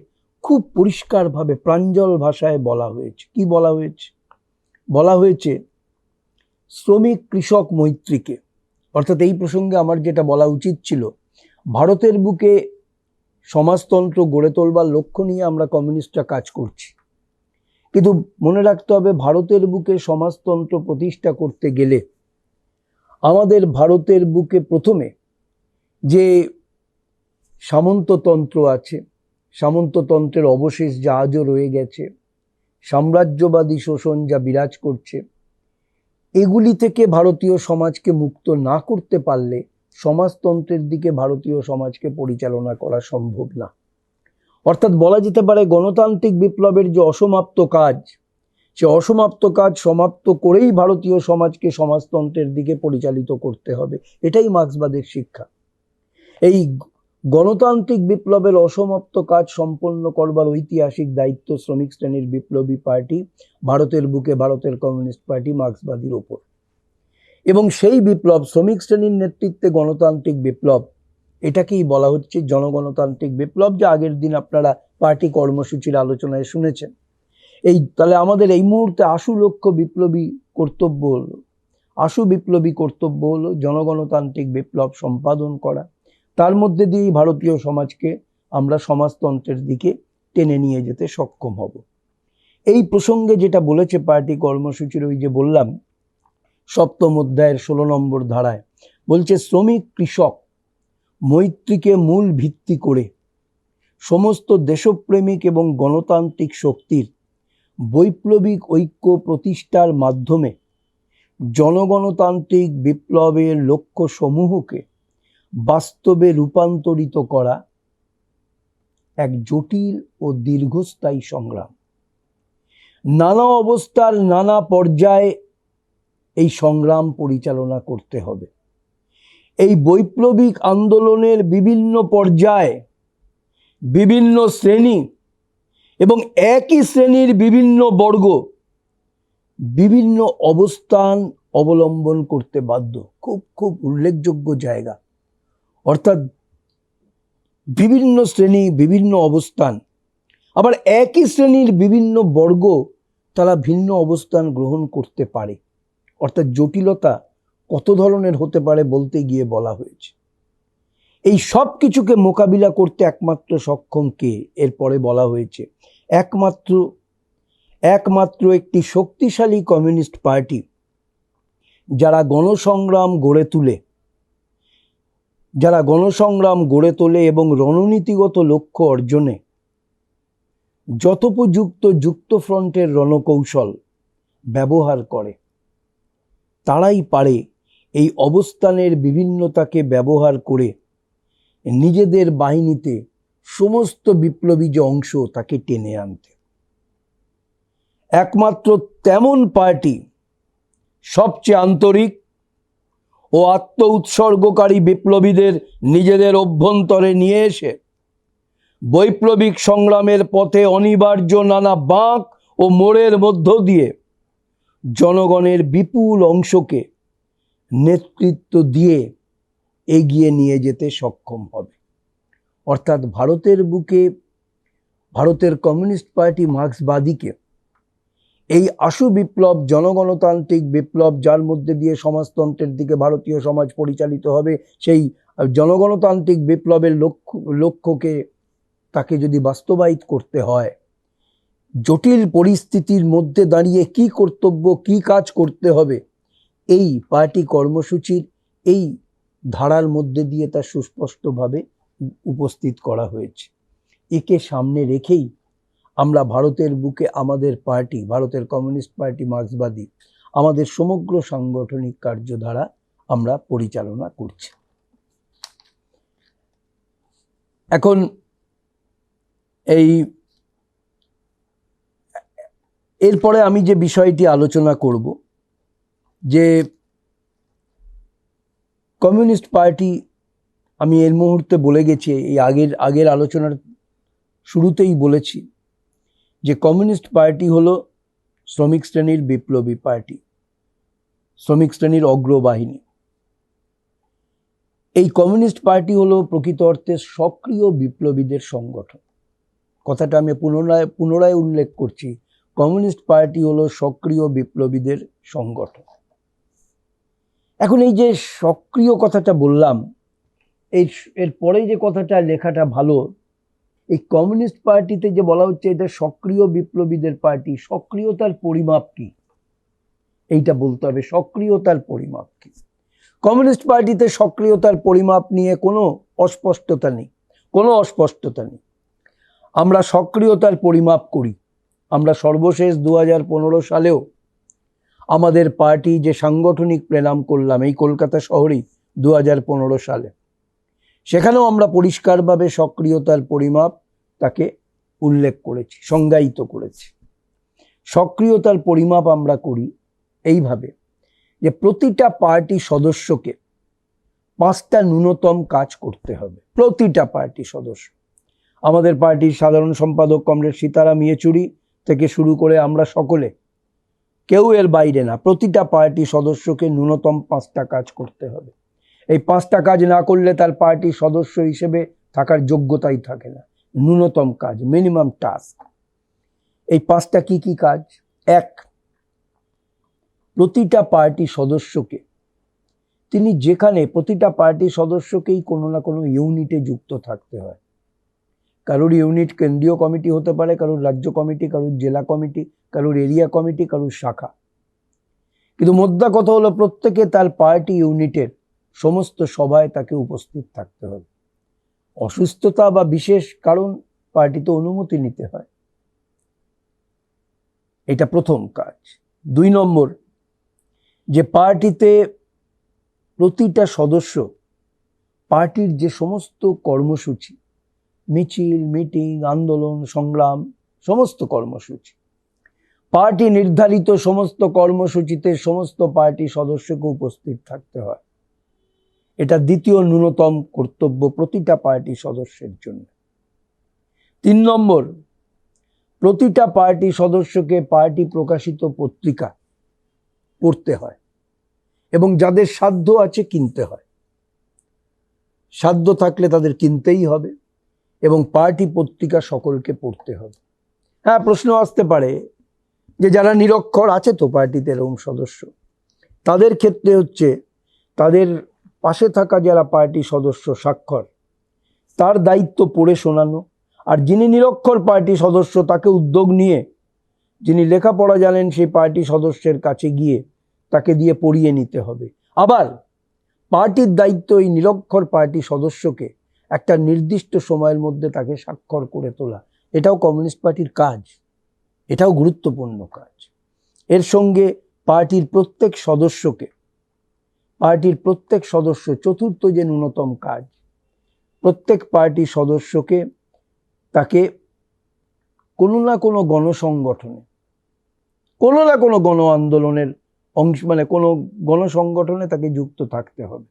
খুব পরিষ্কারভাবে প্রাঞ্জল ভাষায় বলা হয়েছে। কি বলা হয়েছে? বলা হয়েছে শ্রমিক কৃষক মৈত্রীকে, অর্থাৎ এই প্রসঙ্গে আমার যেটা বলা উচিত ছিল, ভারতের বুকে সমাজতন্ত্র গড়ে তোলবার লক্ষ্য নিয়ে আমরা কমিউনিস্টরা কাজ করছি, কিন্তু মনে রাখতে হবে ভারতের বুকে সমাজতন্ত্র প্রতিষ্ঠা করতে গেলে আমাদের ভারতের বুকে প্রথমে যে সামন্ততন্ত্র আছে, সামন্ততন্ত্রের অবশেষ যা আজও রয়ে গেছে, সাম্রাজ্যবাদী শোষণ যা বিরাজ করছে, এগুলি থেকে ভারতীয় সমাজকে মুক্ত না করতে পারলে সমাজতন্ত্রের দিকে ভারতীয় সমাজকে পরিচালনা করা সম্ভব না। অর্থাৎ বলা যেতে পারে গণতান্ত্রিক বিপ্লবের যে অসমাপ্ত কাজ, সে অসমাপ্ত কাজ সমাপ্ত করেই ভারতীয় সমাজকে সমাজতন্ত্রের দিকে পরিচালিত করতে হবে। এটাই মার্ক্সবাদের শিক্ষা। এই গণতান্ত্রিক বিপ্লবের অসমাপ্ত কাজ সম্পন্ন করবার ঐতিহাসিক দায়িত্ব শ্রমিক শ্রেণীর বিপ্লবী পার্টি ভারতের বুকে, ভারতের কমিউনিস্ট পার্টি মার্ক্সবাদীর ওপর। এবং সেই বিপ্লব, শ্রমিক শ্রেণীর নেতৃত্বে গণতান্ত্রিক বিপ্লব, এটাকেই বলা হচ্ছে জনগণতান্ত্রিক বিপ্লব, যা আগের দিন আপনারা পার্টি কর্মসূচির আলোচনায় শুনেছেন। তাহলে আমাদের এই মুহূর্তে আশু বিপ্লবী কর্তব্য হলো জনগণতান্ত্রিক বিপ্লব সম্পাদন করা। তার মধ্যে দিয়েই ভারতীয় সমাজকে আমরা সমাজতন্ত্রের দিকে টেনে নিয়ে যেতে সক্ষম হব। এই প্রসঙ্গে যেটা বলেছে পার্টি কর্মসূচির, ওই যে বললাম 7ম অধ্যায়ের 16 নম্বর ধারায় বলছে, শ্রমিক কৃষক মৈত্রীকে মূল ভিত্তি করে সমস্ত দেশপ্রেমিক এবং গণতান্ত্রিক শক্তির বৈপ্লবিক ঐক্য প্রতিষ্ঠার মাধ্যমে জনগণতান্ত্রিক বিপ্লবের লক্ষ্য সমূহকে বাস্তবে রূপান্তরিত করা এক জটিল ও দীর্ঘস্থায়ী সংগ্রাম। নানা অবস্থার নানা পর্যায়ে এই সংগ্রাম পরিচালনা করতে হবে। এই বৈপ্লবিক আন্দোলনের বিভিন্ন পর্যায়ে, বিভিন্ন শ্রেণী এবং একই শ্রেণীর বিভিন্ন বর্গ বিভিন্ন অবস্থান অবলম্বন করতে বাধ্য। খুব খুব উল্লেখযোগ্য জায়গা। অর্থাৎ বিভিন্ন শ্রেণী, বিভিন্ন অবস্থান, আবার একই শ্রেণীর বিভিন্ন বর্গ তারা ভিন্ন অবস্থান গ্রহণ করতে পারে। অর্থাৎ জটিলতা কত ধরনের হতে পারে বলতে গিয়ে বলা হয়েছে। এই সব কিছুকে মোকাবিলা করতে একমাত্র সক্ষম কে? এরপরে বলা হয়েছে একমাত্র একটি শক্তিশালী কমিউনিস্ট পার্টি, যারা গণসংগ্রাম গড়ে তোলে এবং রণনীতিগত লক্ষ্য অর্জনে যথোপযুক্ত যুক্তফ্রন্টের রণকৌশল ব্যবহার করে, তারাই পারে এই অবস্থানের বিভিন্নতাকে ব্যবহার করে নিজেদের বাহিনীতে সমস্ত বিপ্লবী যে অংশ তাকে টেনে আনতে। একমাত্র তেমন পার্টি সবচেয়ে আন্তরিক ও আত্ম উৎসর্গকারী বিপ্লবীদের নিজেদের অভ্যন্তরে নিয়ে এসে বৈপ্লবিক সংগ্রামের পথে অনিবার্য নানা বাঁক ও মোড়ের মধ্য দিয়ে জনগণের বিপুল অংশকে নেতৃত্ব দিয়ে এগিয়ে নিয়ে যেতে সক্ষম হবে। অর্থাৎ ভারতের বুকে ভারতের কমিউনিস্ট পার্টি মার্ক্সবাদীকে এই আশু বিপ্লব, জনগণতান্ত্রিক বিপ্লব, যার মধ্যে দিয়ে সমাজতন্ত্রের দিকে ভারতীয় সমাজ পরিচালিত হবে, সেই জনগণতান্ত্রিক বিপ্লবের লক্ষ্যকে তাকে যদি বাস্তবায়িত করতে হয়, জটিল পরিস্থিতির মধ্যে দাঁড়িয়ে কি কর্তব্য, কি কাজ করতে হবে, এই পার্টি কর্মসূচির এই ধারার মধ্যে দিয়ে তা সুস্পষ্টভাবে উপস্থিত করা হয়েছে। একে সামনে রেখেই আমরা ভারতের বুকে আমাদের পার্টি, ভারতের কমিউনিস্ট পার্টি মার্ক্সবাদী, আমাদের সমগ্র সাংগঠনিক কার্যধারা আমরা পরিচালনা করছি। এখন এরপরে আমি যে বিষয়টি আলোচনা করব, যে কমিউনিস্ট পার্টি, আমি এর মুহূর্তে বলে গেছি, এই আগের আলোচনার শুরুতেই বলেছি যে কমিউনিস্ট পার্টি হলো শ্রমিক শ্রেণীর বিপ্লবী পার্টি, শ্রমিক শ্রেণীর অগ্রবাহিনী। এই কমিউনিস্ট পার্টি হলো প্রকৃত অর্থে সক্রিয় বিপ্লবীদের সংগঠন। কথাটা আমি পুনরায় উল্লেখ করছি, কমিউনিস্ট পার্টি হলো সক্রিয় বিপ্লবীদের সংগঠন। এখন এই যে সক্রিয় কথাটা বললাম, এর পরে যে কথাটা লেখাটা ভালো, এই কমিউনিস্ট পার্টিতে যে বলা হচ্ছে এটা সক্রিয় বিপ্লবীদের পার্টি, সক্রিয়তার পরিমাপ কি এইটা বলতে হবে। সক্রিয়তার পরিমাপ কি? কমিউনিস্ট পার্টিতে সক্রিয়তার পরিমাপ নিয়ে কোনো অস্পষ্টতা নেই। আমরা সক্রিয়তার পরিমাপ করি। আমরা সর্বশেষ 2015 সালেও আমাদের পার্টি যে সাংগঠনিক প্রেরণ করলাম এই কলকাতা শহরেই 2015 সালে, সেখানেও আমরা পরিষ্কারভাবে সক্রিয়তার পরিমাপ তাকে উল্লেখ করেছি, সংজ্ঞায়িত করেছি। সক্রিয়তার পরিমাপ আমরা করি এইভাবে যে প্রতিটা পার্টি সদস্যকে 5টা ন্যূনতম কাজ করতে হবে। প্রতিটা পার্টি সদস্য, আমাদের পার্টির সাধারণ সম্পাদক কমরেড সীতারাম ইয়েচুরি থেকে শুরু করে আমরা সকলে, কেউ এর বাইরে না। প্রতিটা পার্টি সদস্যকে ন্যূনতম 5টা কাজ করতে হবে। এই 5টা কাজ না করলে তার পার্টির সদস্য হিসেবে থাকার যোগ্যতাই থাকে না। ন্যূনতম কাজ, মিনিমাম টাস্ক। এই 5টা কি কি কাজ? 1, প্রতিটা পার্টি সদস্যকে প্রতিটা পার্টি সদস্যকেই কোনো না কোনো ইউনিটে যুক্ত থাকতে হয়। কারোর ইউনিট কেন্দ্রীয় কমিটি হতে পারে, কারোর রাজ্য কমিটি, কারোর জেলা কমিটি, কারোর এরিয়া কমিটি, কারোর শাখা। কিন্তু মোদ্দা কথা হলো প্রত্যেকে তার পার্টি ইউনিটের সমস্ত সভায় তাকে উপস্থিত থাকতে হবে। অসুস্থতা বা বিশেষ কারণ পার্টিতে অনুমতি নিতে হয়। এটা প্রথম কাজ। 2 নম্বর, যে পার্টিতে প্রতিটা সদস্য পার্টির যে সমস্ত কর্মসূচি, মিছিল, মিটিং, আন্দোলন, সংগ্রাম, সমস্ত কর্মসূচি, পার্টি নির্ধারিত সমস্ত কর্মসূচিতে সমস্ত পার্টি সদস্যকে উপস্থিত থাকতে হয়। এটা দ্বিতীয় ন্যূনতম কর্তব্য প্রতিটা পার্টি সদস্যের জন্য। 3 নম্বর, প্রতিটা পার্টি সদস্যকে পার্টি প্রকাশিত পত্রিকা পড়তে হয় এবং যাদের সাধ্য আছে কিনতে হয়। সাধ্য থাকলে তাদের কিনতেই হবে এবং পার্টি পত্রিকা সকলকে পড়তে হবে। হ্যাঁ, প্রশ্ন আসতে পারে যে যারা নিরক্ষর আছে তো পার্টিতে এরকম সদস্য, তাদের ক্ষেত্রে হচ্ছে তাদের পাশে থাকা যারা পার্টি সদস্য স্বাক্ষর, তার দায়িত্ব পড়ে শোনানো। আর যিনি নিরক্ষর পার্টি সদস্য তাকে উদ্যোগ নিয়ে, যিনি লেখাপড়া জানেন সেই পার্টি সদস্যের কাছে গিয়ে তাকে দিয়ে পড়িয়ে নিতে হবে। আবার পার্টির দায়িত্ব এই নিরক্ষর পার্টি সদস্যকে একটা নির্দিষ্ট সময়ের মধ্যে তাকে স্বাক্ষর করে তোলা। এটাও কমিউনিস্ট পার্টির কাজ, এটাও গুরুত্বপূর্ণ কাজ। এর সঙ্গে পার্টির প্রত্যেক সদস্য, চতুর্থ যে ন্যূনতম কাজ, প্রত্যেক পার্টি সদস্যকে তাকে কোনো না কোনো গণসংগঠনে, কোনো না কোনো গণ আন্দোলনের অংশ, মানে কোনো গণসংগঠনে তাকে যুক্ত থাকতে হবে,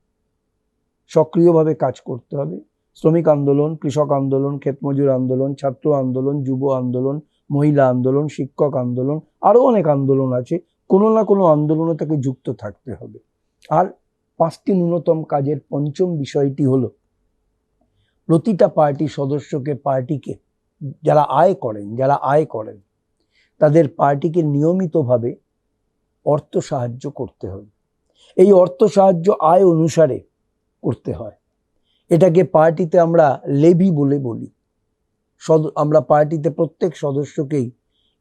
সক্রিয়ভাবে কাজ করতে হবে। শ্রমিক আন্দোলন, কৃষক আন্দোলন, ক্ষেতমজুর আন্দোলন, ছাত্র আন্দোলন, যুব আন্দোলন, মহিলা আন্দোলন, শিক্ষক আন্দোলন, আরও অনেক আন্দোলন আছে। কোনো না কোনো আন্দোলনে তাকে যুক্ত থাকতে হবে। আর 5টি ন্যূনতম কাজের পঞ্চম বিষয়টি হলো প্রতিটা পার্টি সদস্যকে, পার্টিকে যারা আয় করেন তাদের পার্টিকে নিয়মিতভাবে অর্থ সাহায্য করতে হবে। এই অর্থ সাহায্য আয় অনুসারে করতে হয়। এটাকে পার্টিতে আমরা লেভি বলে বলি। আমরা পার্টিতে প্রত্যেক সদস্যকেই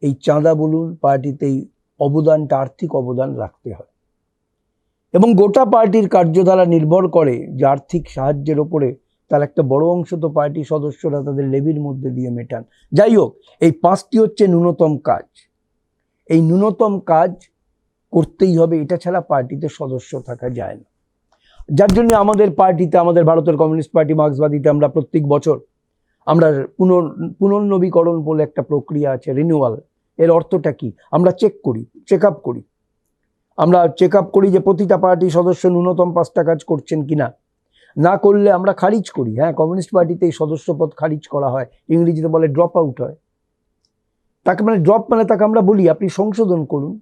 এই চাঁদা বলুন, পার্টিতে এই অবদানটা, আর্থিক অবদান রাখতে হয়। এবং গোটা পার্টির কার্যধারা নির্ভর করে যে আর্থিক সাহায্যের ওপরে তার একটা বড় অংশ তো পার্টি সদস্যরা তাদের লেভির মধ্যে দিয়ে মেটান। যাই হোক, এই 5টি হচ্ছে ন্যূনতম কাজ। এই ন্যূনতম কাজ করতেই হবে, এটা ছাড়া পার্টিতে সদস্য থাকা যায় না। যার জন্য আমাদের পার্টিতে, আমাদের ভারতের কমিউনিস্ট পার্টি মার্ক্সবাদীতে আমরা প্রত্যেক বছর আমরা পুনর্নবীকরণ বলে একটা প্রক্রিয়া আছে, রিনিউয়াল। এর অর্থটা কি? আমরা চেক আপ করি যে প্রতিটা পার্টি সদস্য ন্যূনতম 5টা কাজ করছেন কিনা। না করলে আমরা খারিজ করি। হ্যাঁ, কমিউনিস্ট পার্টিতে এই সদস্যপদ খারিজ করা হয়, ইংরেজিতে বলে ড্রপ আউট হয়। তাকে তাকে আমরা বলি আপনি সংশোধন করুন।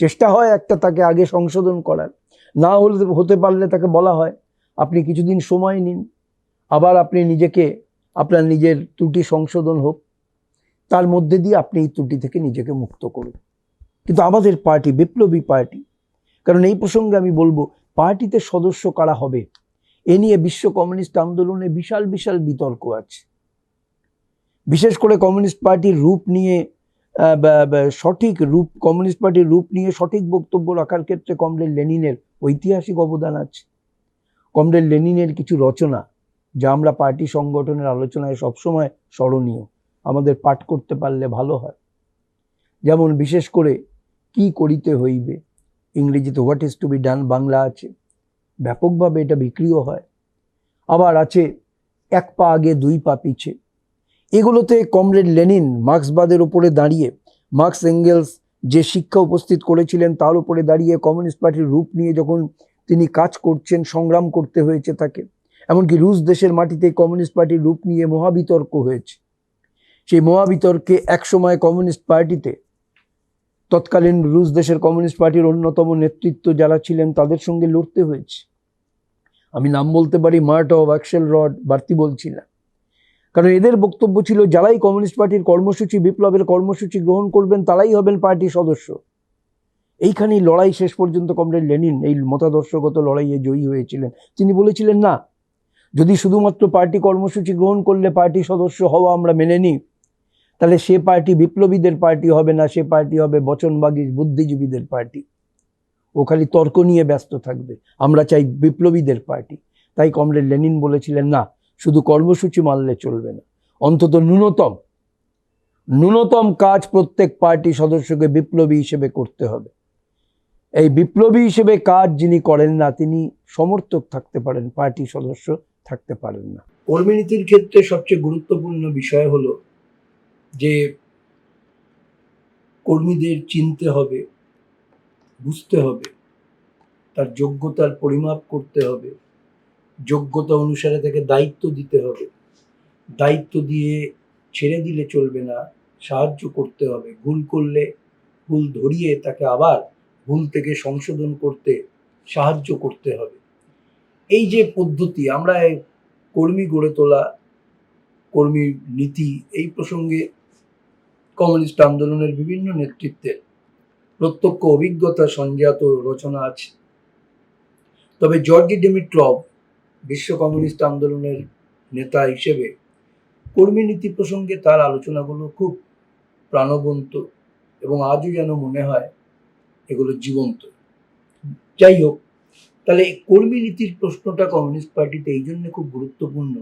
চেষ্টা হয় একটা তাকে আগে সংশোধন করার, না হতে পারলে তাকে বলা হয় আপনি কিছুদিন সময় নিন, আবার আপনি আপনার নিজের ত্রুটি সংশোধন হোক, তার মধ্যে দিয়ে আপনি এই ত্রুটি থেকে নিজেকে মুক্ত করুন। কিন্তু আমাদের পার্টি বিপ্লবী পার্টি, কারণ এই প্রসঙ্গে আমি বলবো পার্টিতে সদস্য কারা হবে এ নিয়ে বিশ্ব কমিউনিস্ট আন্দোলনে বিশাল বিশাল বিতর্ক আছে। বিশেষ করে কমিউনিস্ট পার্টির রূপ নিয়ে সঠিক বক্তব্য রাখার ক্ষেত্রে কমরেড লেনিনের ঐতিহাসিক অবদান আছে। কমরেড লেনিনের কিছু রচনা যা আমরা পার্টি সংগঠনের আলোচনায় সবসময় স্মরণীয়, আমাদের পাঠ করতে পারলে ভালো হয়। যেমন বিশেষ করে কি করিতে হইবে, ইংরেজিতে what is to be done, Bangla আছে, ব্যাপকভাবে এটা বিক্রিও হয়। আবার আছে এক পা আগে দুই পা পিছে। এগুলোতে কমরেড লেনিন মার্ক্সবাদের উপরে দাঁড়িয়ে, মার্কস এঙ্গেলস যে শিক্ষা উপস্থিত করেছিলেন তার উপরে দাঁড়িয়ে কমিউনিস্ট পার্টির রূপ নিয়ে যখন তিনি কাজ করছেন, সংগ্রাম করতে হয়েছে তাকে। এমনকি রুশ দেশের মাটিতে কমিউনিস্ট পার্টির রূপ নিয়ে মহাবিতর্ক হয়েছে। সেই মহাবিতর্কে একসময় কমিউনিস্ট পার্টিতে তৎকালীন রুশ দেশের কমিউনিস্ট পার্টির অন্যতম নেতৃত্ব যারা ছিলেন তাদের সঙ্গে লড়তে হয়েছে। আমি নাম বলতে পারি, মার্টভ, অ্যাক্সেল রড, বাড়তি বলছি না, কারণ এদের বক্তব্য ছিল যারাই কমিউনিস্ট পার্টির কর্মসূচি, বিপ্লবের কর্মসূচি গ্রহণ করবেন তারাই হবেন পার্টির সদস্য। এইখানেই লড়াই শেষ পর্যন্ত কমরেড লেনিন এই মতাদর্শগত লড়াইয়ে জয়ী হয়েছিলেন। তিনি বলেছিলেন না, যদি শুধুমাত্র পার্টি কর্মসূচি গ্রহণ করলে পার্টি সদস্য হওয়া আমরা মেনে নিই, তাহলে সে পার্টি বিপ্লবীদের পার্টি হবে না, সে পার্টি হবে বচনবাগী বুদ্ধিজীবীদের পার্টি। ও খালি তর্ক নিয়ে ব্যস্ত থাকবে। আমরা চাই বিপ্লবীদের পার্টি। তাই কমরেড লেনিন বলেছিলেন না, শুধু কর্মসূচি মানলে চলবে না, অন্তত ন্যূনতম কাজ প্রত্যেক পার্টি সদস্যকে বিপ্লবী হিসেবে করতে হবে। এই বিপ্লবী হিসেবে কাজ যিনি করেন না তিনি সমর্থক থাকতে পারেন, পার্টি সদস্য থাকতে পারেন না। কর্মীনীতির ক্ষেত্রে সবচেয়ে গুরুত্বপূর্ণ বিষয় হলো যে কর্মীদের চিনতে হবে, বুঝতে হবে, তার যোগ্যতার পরিমাপ করতে হবে, যোগ্যতা অনুসারে তাকে দায়িত্ব দিতে হবে, দায়িত্ব দিয়ে ছেড়ে দিলে চলবে না, সাহায্য করতে হবে, ভুল করলে ভুল ধরিয়ে তাকে আবার ভুল থেকে সংশোধন করতে সাহায্য করতে হবে। এই যে পদ্ধতি, আমরা কর্মী গড়ে তোলা, কর্মী নীতি, এই প্রসঙ্গে কমিউনিস্ট আন্দোলনের বিভিন্ন নেতৃত্বের প্রত্যক্ষ অভিজ্ঞতা সংজ্ঞাত রচনা আছে। তবে জর্জি ডিমিট্রভ বিশ্ব কমিউনিস্ট আন্দোলনের নেতা হিসেবে কর্মী নীতি প্রসঙ্গে তার আলোচনাগুলো খুব প্রাণবন্ত এবং আজও যেন মনে হয় এগুলো জীবন্ত। যাই হোক, তাহলে এই কর্মী নীতির প্রশ্নটা কমিউনিস্ট পার্টিতে এই জন্য খুব গুরুত্বপূর্ণ।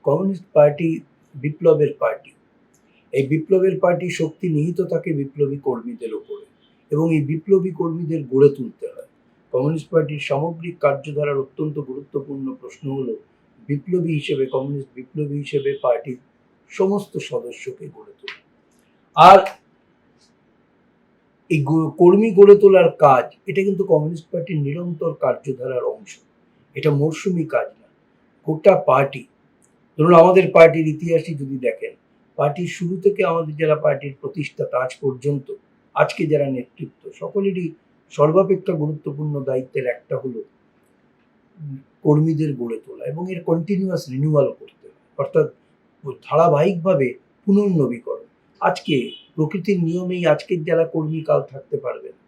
কমিউনিস্ট পার্টি বিপ্লবের পার্টি। এই বিপ্লবের পার্টি শক্তি নিহিত থাকে বিপ্লবী কর্মীদের ওপরে, এবং এই বিপ্লবী কর্মীদের গড়ে তুলতে হয়। কমিউনিস্ট পার্টির সামগ্রিক কার্যধারার অত্যন্ত গুরুত্বপূর্ণ প্রশ্ন হলো কমিউনিস্ট বিপ্লবী হিসেবে পার্টির সমস্ত সদস্যকে গড়ে তোলা। আর এই কর্মী গড়ে তোলার কাজ, এটা কিন্তু কমিউনিস্ট পার্টির নিরন্তর কার্যধারার অংশ। এটা মরশুমি কাজ না, গোটা পার্টি। ধরুন আমাদের পার্টির ইতিহাসই যদি দেখেন, পার্টির শুরু থেকে আমাদের যারা পার্টির প্রতিষ্ঠাতা আজ পর্যন্ত, আজকে যারা নেতৃত্ব, সকলেরই সর্বাপেক্ষা গুরুত্বপূর্ণ দায়িত্বের একটা হলো কর্মীদের গড়ে তোলা এবং এর কন্টিনিউয়াস রিনিউয়াল করতে হবে, অর্থাৎ ধারাবাহিকভাবে পুনর্নবীকরণ। আজকে প্রকৃতির নিয়মেই আজকের যারা কর্মী কাল থাকতে পারবে না,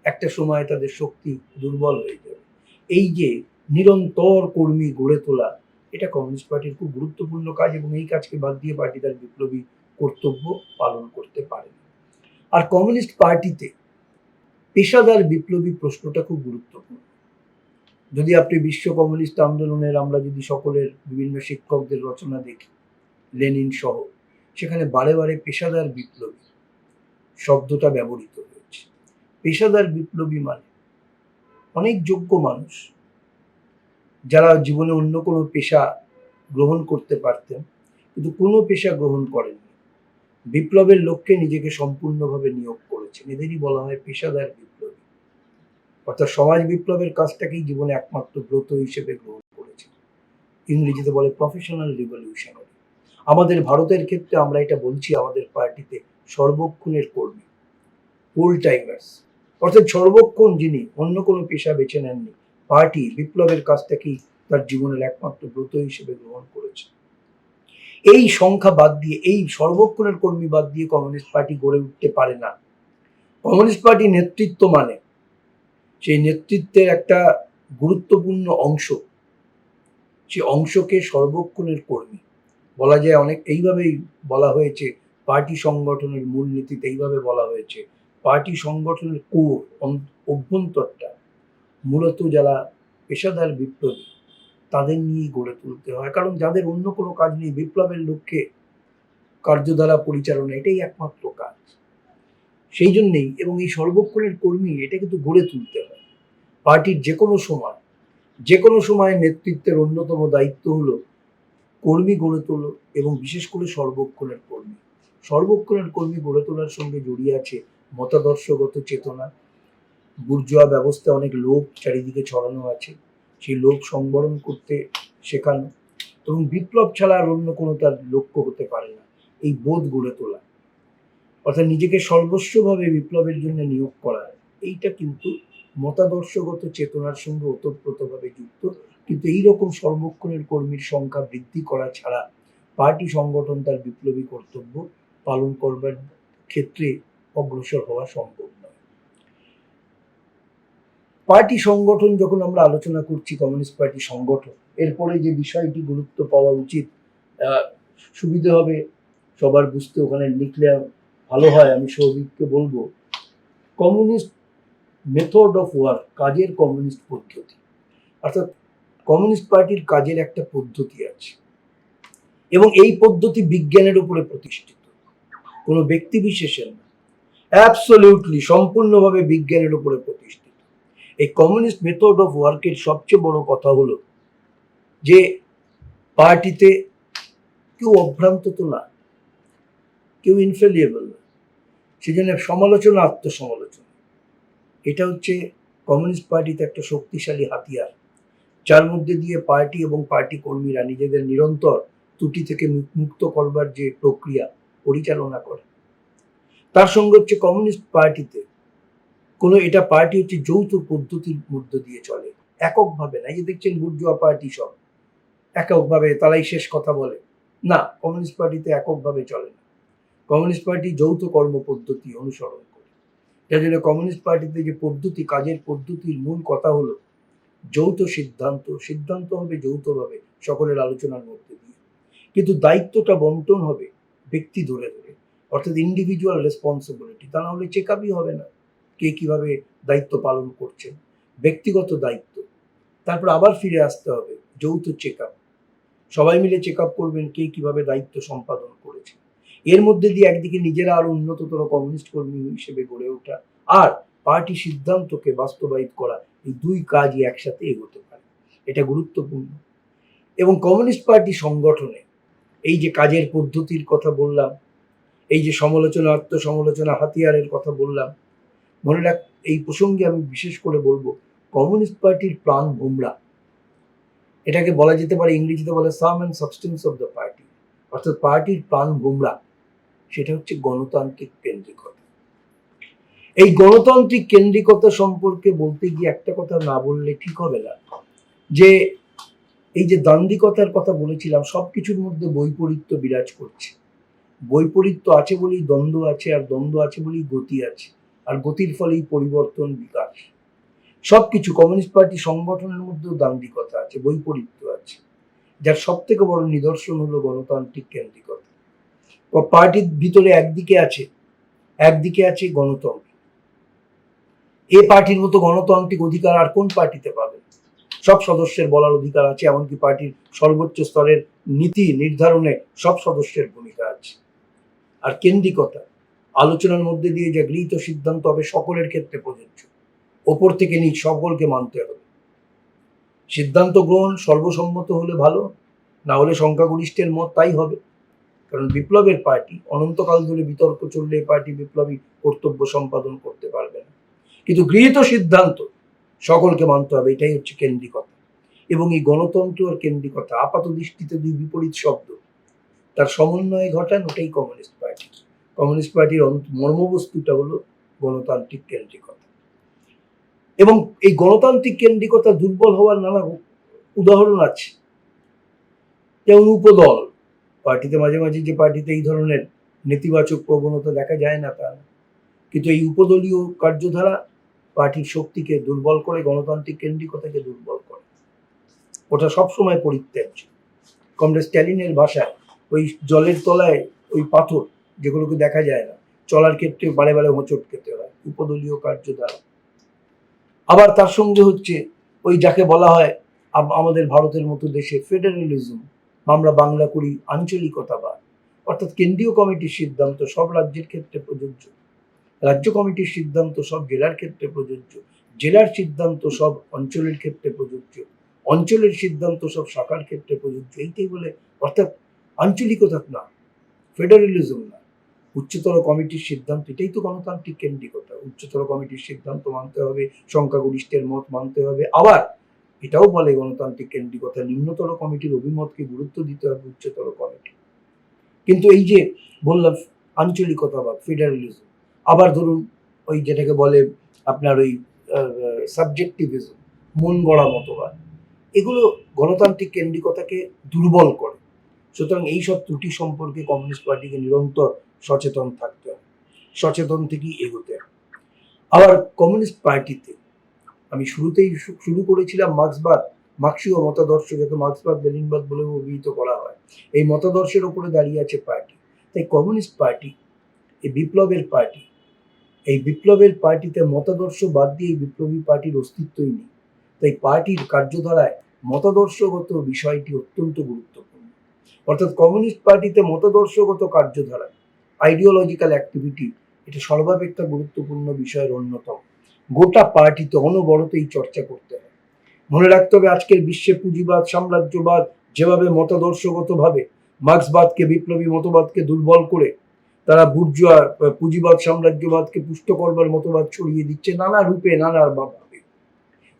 একটা সময় তাদের শক্তি দুর্বল হয়ে যাবে। এই যে নিরন্তর কর্মী গড়ে তোলা, এটা কমিউনিস্ট পার্টির খুব গুরুত্বপূর্ণ কাজ, এবং এই কাজকে বাদ দিয়ে পার্টি তার বিপ্লবী কর্তব্য পালন করতে পারে। আর কমিউনিস্ট পার্টিতে পেশাদার বিপ্লবী প্রশ্নটা খুব গুরুত্বপূর্ণ। যদি আপনি বিশ্ব কমিউনিস্ট আন্দোলনের আমরা যদি সকলের বিভিন্ন শিক্ষকদের রচনা দেখি, লেনিন সহ, সেখানে বারে বারে পেশাদার বিপ্লবী শব্দটা ব্যবহৃত হয়েছে। পেশাদার বিপ্লবী মানে অনেক যোগ্য মানুষ যারা জীবনে অন্য কোনো পেশা গ্রহণ করতে পারতেন, কিন্তু কোনো পেশা গ্রহণ করেননি, বিপ্লবের লক্ষ্যে নিজেকে সম্পূর্ণভাবে নিয়োগ করেছেন, এদেরই বলা হয় পেশাদার বিপ্লবী। অর্থাৎ সমাজ বিপ্লবের কাজটাকেই জীবনে একমাত্র ব্রত হিসেবে গ্রহণ করেছেন। ইংরেজিতে বলে প্রফেশনাল রিভলিউশনারি। আমাদের ভারতের ক্ষেত্রে আমরা এটা বলছি আমাদের পার্টিতে সর্বক্ষণের কর্মী, ফুল টাইমার্স, অর্থাৎ সর্বক্ষণ যিনি অন্য কোনো পেশা বেছে নেননি, পার্টি বিপ্লবের কাজটাকেই তার জীবনের একমাত্র ব্রত হিসেবে গ্রহণ করেছে। এই সংখ্যা বাদ দিয়ে, এই সর্বক্ষণের কর্মী বাদ দিয়ে কমিউনিস্ট পার্টি গড়ে উঠতে পারে না। কমিউনিস্ট পার্টি নেতৃত্ব মানে সেই নেতৃত্বের একটা গুরুত্বপূর্ণ অংশ, সেই অংশকে সর্বক্ষণের কর্মী বলা যায়। অনেক এইভাবেই বলা হয়েছে, পার্টি সংগঠনের মূলনীতিতে এইভাবে বলা হয়েছে, পার্টি সংগঠনের কোর, অভ্যন্তরটা মূলত যারা পেশাদার বিপ্লবী তাদের নিয়েই গড়ে তুলতে হয়। কারণ যাদের অন্য কোনো কাজ নেই, বিপ্লবের লক্ষ্যে কার্যধারা পরিচালনা এটাই একমাত্র কাজ। সেই জন্যেই এবং এই সর্বক্ষণের কর্মী এটা কিন্তু গড়ে তুলতে হয়। পার্টির যে কোনো সময় নেতৃত্বের অন্যতম দায়িত্ব হলো কর্মী গড়ে তোলো, এবং বিশেষ করে সর্বক্ষণের কর্মী। সর্বক্ষণের কর্মী গড়ে তোলার সঙ্গে জড়িয়ে আছে মতাদর্শগত চেতনা। বুর্জোয়া ব্যবস্থা অনেক লোভ চারিদিকে ছড়ানো আছে, সেই লোভ সংবরণ করতে শেখানো, এবং বিপ্লব ছাড়া আর অন্য কোনো তার লক্ষ্য হতে পারে না, এই বোধ গড়ে তোলা, অর্থাৎ নিজেকে সর্বস্বভাবে বিপ্লবের জন্য নিয়োগ করা, এইটা কিন্তু মতাদর্শগত চেতনার সঙ্গে ওতপ্রোতভাবে যুক্ত। কিন্তু এইরকম সর্বক্ষণের কর্মীর সংখ্যা বৃদ্ধি করা ছাড়া পার্টি সংগঠন তার বিপ্লবী কর্তব্য পালন করবার ক্ষেত্রে অগ্রসর হওয়া সম্ভব নয়। পার্টি সংগঠন যখন আমরা আলোচনা করছি, কমিউনিস্ট পার্টি সংগঠন, এরপরে যে বিষয়টি গুরুত্ব পাওয়া উচিত, সুবিধে হবে সবার বুঝতে, ওখানে লিখলে ভালো হয়। আমি সৌভিককে বলবো, কমিউনিস্ট মেথড অফ ওয়ার্ক, কাজের কমিউনিস্ট পদ্ধতি, অর্থাৎ কমিউনিস্ট পার্টির কাজের একটা পদ্ধতি আছে, এবং এই পদ্ধতি বিজ্ঞানের উপরে প্রতিষ্ঠিত, কোনো ব্যক্তি বিশেষের না, অ্যাবসলিউটলি সম্পূর্ণভাবে বিজ্ঞানের উপরে প্রতিষ্ঠিত। এই কমিউনিস্ট মেথড অফ ওয়ার্কের সবচেয়ে বড় কথা হলো যে পার্টিতে কেউ অভ্রান্ত তো না, কেউ ইনফেলিয়েবল না, সেজন্য সমালোচনা, আত্মসমালোচনা, এটা হচ্ছে কমিউনিস্ট পার্টিতে একটা শক্তিশালী হাতিয়ার, যার মধ্যে দিয়ে পার্টি এবং পার্টি কর্মীরা নিজেদের নিরন্তর ত্রুটি থেকে মুক্ত করবার যে প্রক্রিয়া পরিচালনা করে। তার সঙ্গে হচ্ছে কমিউনিস্ট পার্টিতে এটা পার্টি হচ্ছে যৌথ পদ্ধতির মধ্য দিয়ে চলে, এককভাবে না। এই যে দেখছেন বুর্জোয়া পার্টি সব এককভাবে তারাই শেষ কথা বলে, না, কমিউনিস্ট পার্টিতে এককভাবে চলে না। কমিউনিস্ট পার্টি যৌথ কর্ম পদ্ধতি অনুসরণ করে, যার জন্য কমিউনিস্ট পার্টিতে যে পদ্ধতি, কাজের পদ্ধতির মূল কথা হলো যৌথ সিদ্ধান্ত হবে যৌথভাবে সকলের আলোচনার মধ্যে দিয়ে, কিন্তু দায়িত্বটা বন্টন হবে ব্যক্তি ধরে ধরে, অর্থাৎ ইন্ডিভিজুয়াল রেসপন্সিবিলিটি। তা না হলে চেক আপই হবে না কে কিভাবে দায়িত্ব পালন করছেন, ব্যক্তিগত দায়িত্ব। তারপর আবার ফিরে আসতে হবে যৌথ চেক আপ, সবাই মিলে চেক আপ করবেন কে কিভাবে দায়িত্ব সম্পাদন করেছে। এর মধ্যে দিয়ে একদিকে নিজেরা আরো উন্নততর কমিউনিস্ট কর্মী হিসেবে গড়ে ওঠা, আর পার্টি সিদ্ধান্তকে বাস্তবায়িত করা, এই দুই কাজই একসাথে এগোতে পারে, এটা গুরুত্বপূর্ণ। এবং কমিউনিস্ট পার্টি সংগঠনে এই যে কাজের পদ্ধতির কথা বললাম, এই যে সমালোচনা, আত্মসমালোচনা হাতিয়ারের কথা বললাম, মনে রাখ, এই প্রসঙ্গে আমি বিশেষ করে বলবো, কমিউনিস্ট পার্টির প্রাণ ভোমরা, এটাকে বলা যেতে পারে, ইংরেজিতে বলে sum and substance of the party, অর্থাৎ পার্টির প্রাণ ভোমরা, সেটা হচ্ছে গণতান্ত্রিক কেন্দ্রিকতা। এই গণতান্ত্রিক কেন্দ্রিকতা সম্পর্কে বলতে গিয়ে একটা কথা না বললে ঠিক হবে না, যে এই যে দান্দিকতার কথা বলেছিলাম, সবকিছুর মধ্যে বৈপরীত্য বিরাজ করছে। বৈপরীত্য আছে বলেই দ্বন্দ্ব আছে, আর দ্বন্দ্ব আছে বলেই গতি আছে, আর গতির ফলেই পরিবর্তন, বিকাশ। সবকিছু কমিউনিস্ট পার্টি সংগঠনের মধ্যেও দান্দিকতা আছে, বৈপরীত্য আছে, যার সব থেকে বড় নিদর্শন হলো গণতান্ত্রিক কেন্দ্রিকতা। পার্টির ভিতরে একদিকে আছে গণতন্ত্র। এ পার্টির মতো গণতান্ত্রিক অধিকার আর কোন পার্টিতে পাবেন? সব সদস্যের বলার অধিকার আছে, এমনকি পার্টির সর্বোচ্চ স্তরের নীতি নির্ধারণে সব সদস্যের ভূমিকা আছে। আর কেন্দ্রিকতা, আলোচনার মধ্যে দিয়ে যা গৃহীত সিদ্ধান্ত হবে সকলের ক্ষেত্রে প্রযোজ্য, ওপর থেকে নিচ সকলকে মানতে হবে। সিদ্ধান্ত গ্রহণ সর্বসম্মত হলে ভালো, না হলে সংখ্যাগরিষ্ঠের মত তাই হবে। কারণ বিপ্লবের পার্টি, অনন্তকাল ধরে বিতর্ক চললে পার্টি বিপ্লবী কর্তব্য সম্পাদন করতে পারবে না। কিন্তু গৃহীত সিদ্ধান্ত সকলকে মানতে হবে, এটাই হচ্ছে কেন্দ্রিকতা। এবং এই গণতন্ত্র আর কেন্দ্রিকতা আপাত দৃষ্টিতে দুই বিপরীত শব্দ, তার সমন্বয়ে ঘটান ওটাই কমিউনিস্ট পার্টি। কমিউনিস্ট পার্টির মর্মবস্তুটা হলো গণতান্ত্রিক কেন্দ্রিকতা। এবং এই গণতান্ত্রিক কেন্দ্রিকতা দুর্বল হওয়ার নানা উদাহরণ আছে। যেমন উপদল, পার্টিতে মাঝে মাঝে যে পার্টিতে এই ধরনের নেতিবাচক প্রবণতা দেখা যায় না তা না, কিন্তু এই উপদলীয় কার্যধারা পার্টির শক্তিকে দুর্বল করে, গণতান্ত্রিক কেন্দ্রিকতাকে দুর্বল করে। ওটা সবসময় পরিত্যাজ্য। কমরেড স্ট্যালিনের ভাষায় ওই জলের তলায় ওই পাথর যেগুলোকে দেখা যায় না, চলার ক্ষেত্রে বারে বারে হোঁচট খেতে হয়, উপদলীয় কার্যধারা। আবার তার সঙ্গে হচ্ছে ওই যাকে বলা হয় আমাদের ভারতের মতো দেশে ফেডারেলিজম, আমরা বাংলা করি আঞ্চলিকতাবাদ, অর্থাৎ কেন্দ্রীয় কমিটির সিদ্ধান্ত সব রাজ্যের ক্ষেত্রে প্রযোজ্য, রাজ্য কমিটির সিদ্ধান্ত সব জেলার ক্ষেত্রে প্রযোজ্য, জেলার সিদ্ধান্ত সব অঞ্চলের ক্ষেত্রে প্রযোজ্য, অঞ্চলের সিদ্ধান্ত সব শাখার ক্ষেত্রে প্রযোজ্য। এইটাই বলে, অর্থাৎ আঞ্চলিকতা না, ফেডারেলিজম না, উচ্চতর কমিটির সিদ্ধান্ত, এটাই তো গণতান্ত্রিক কেন্দ্রিকতা। উচ্চতর কমিটির সিদ্ধান্ত মানতে হবে, সংখ্যাগরিষ্ঠের মত মানতে হবে। আবার এটাও বলে গণতান্ত্রিক কেন্দ্রিকতা, নিম্নতর কমিটির অভিমতকে গুরুত্ব দিতে হবে উচ্চতর কমিটি। কিন্তু এই যে বললাম আঞ্চলিকতা বা ফেডারেলিজম, আবার ধরুন ওই যেটাকে বলে আপনার ওই সাবজেক্টিভিজম, মন গড়া মতবাদ, এগুলো গণতান্ত্রিক কেন্দ্রিকতাকে দুর্বল করে। সুতরাং এই সব ত্রুটি সম্পর্কে কমিউনিস্ট পার্টিকে নিরন্তর সচেতন থাকতে হবে, সচেতন থেকেই এগোতে হবে। আবার কমিউনিস্ট পার্টিতে আমি শুরুতেই শুরু করেছিলাম মার্ক্সীয় মতাদর্শ, যাকে মার্ক্সবাদ লেনিনবাদ বলে অভিহিত করা হয়, এই মতাদর্শের উপরে দাঁড়িয়ে আছে পার্টি। তাই কমিউনিস্ট পার্টি এই বিপ্লবের পার্টি, এই বিপ্লবের পার্টিতে মতাদর্শ বাদ দিয়ে এই বিপ্লবী পার্টির অস্তিত্বই নেই। তাই পার্টির কার্যধারায় মতাদর্শগত বিষয়টি অত্যন্ত গুরুত্বপূর্ণ। অর্থাৎ কমিউনিস্ট পার্টিতে মতাদর্শগত কার্যধারা, আইডিওলজিক্যাল অ্যাক্টিভিটি, এটা সর্বাপেক্ষা গুরুত্বপূর্ণ বিষয়ের অন্যতম। গোটা পার্টিতে অনবরত এই চর্চা করতে হয়। মনে রাখতে হবে আজকের বিশ্বে পুঁজিবাদ, সাম্রাজ্যবাদ যেভাবে মতাদর্শগতভাবে মার্ক্সবাদকে, বিপ্লবী মতবাদকে দুর্বল করে তারা বুর্জোয়া পুঁজিবাদ সাম্রাজ্যবাদকে পুষ্ট করবার মতবাদ ছড়িয়ে দিচ্ছে নানা রূপে নানা ভাবে,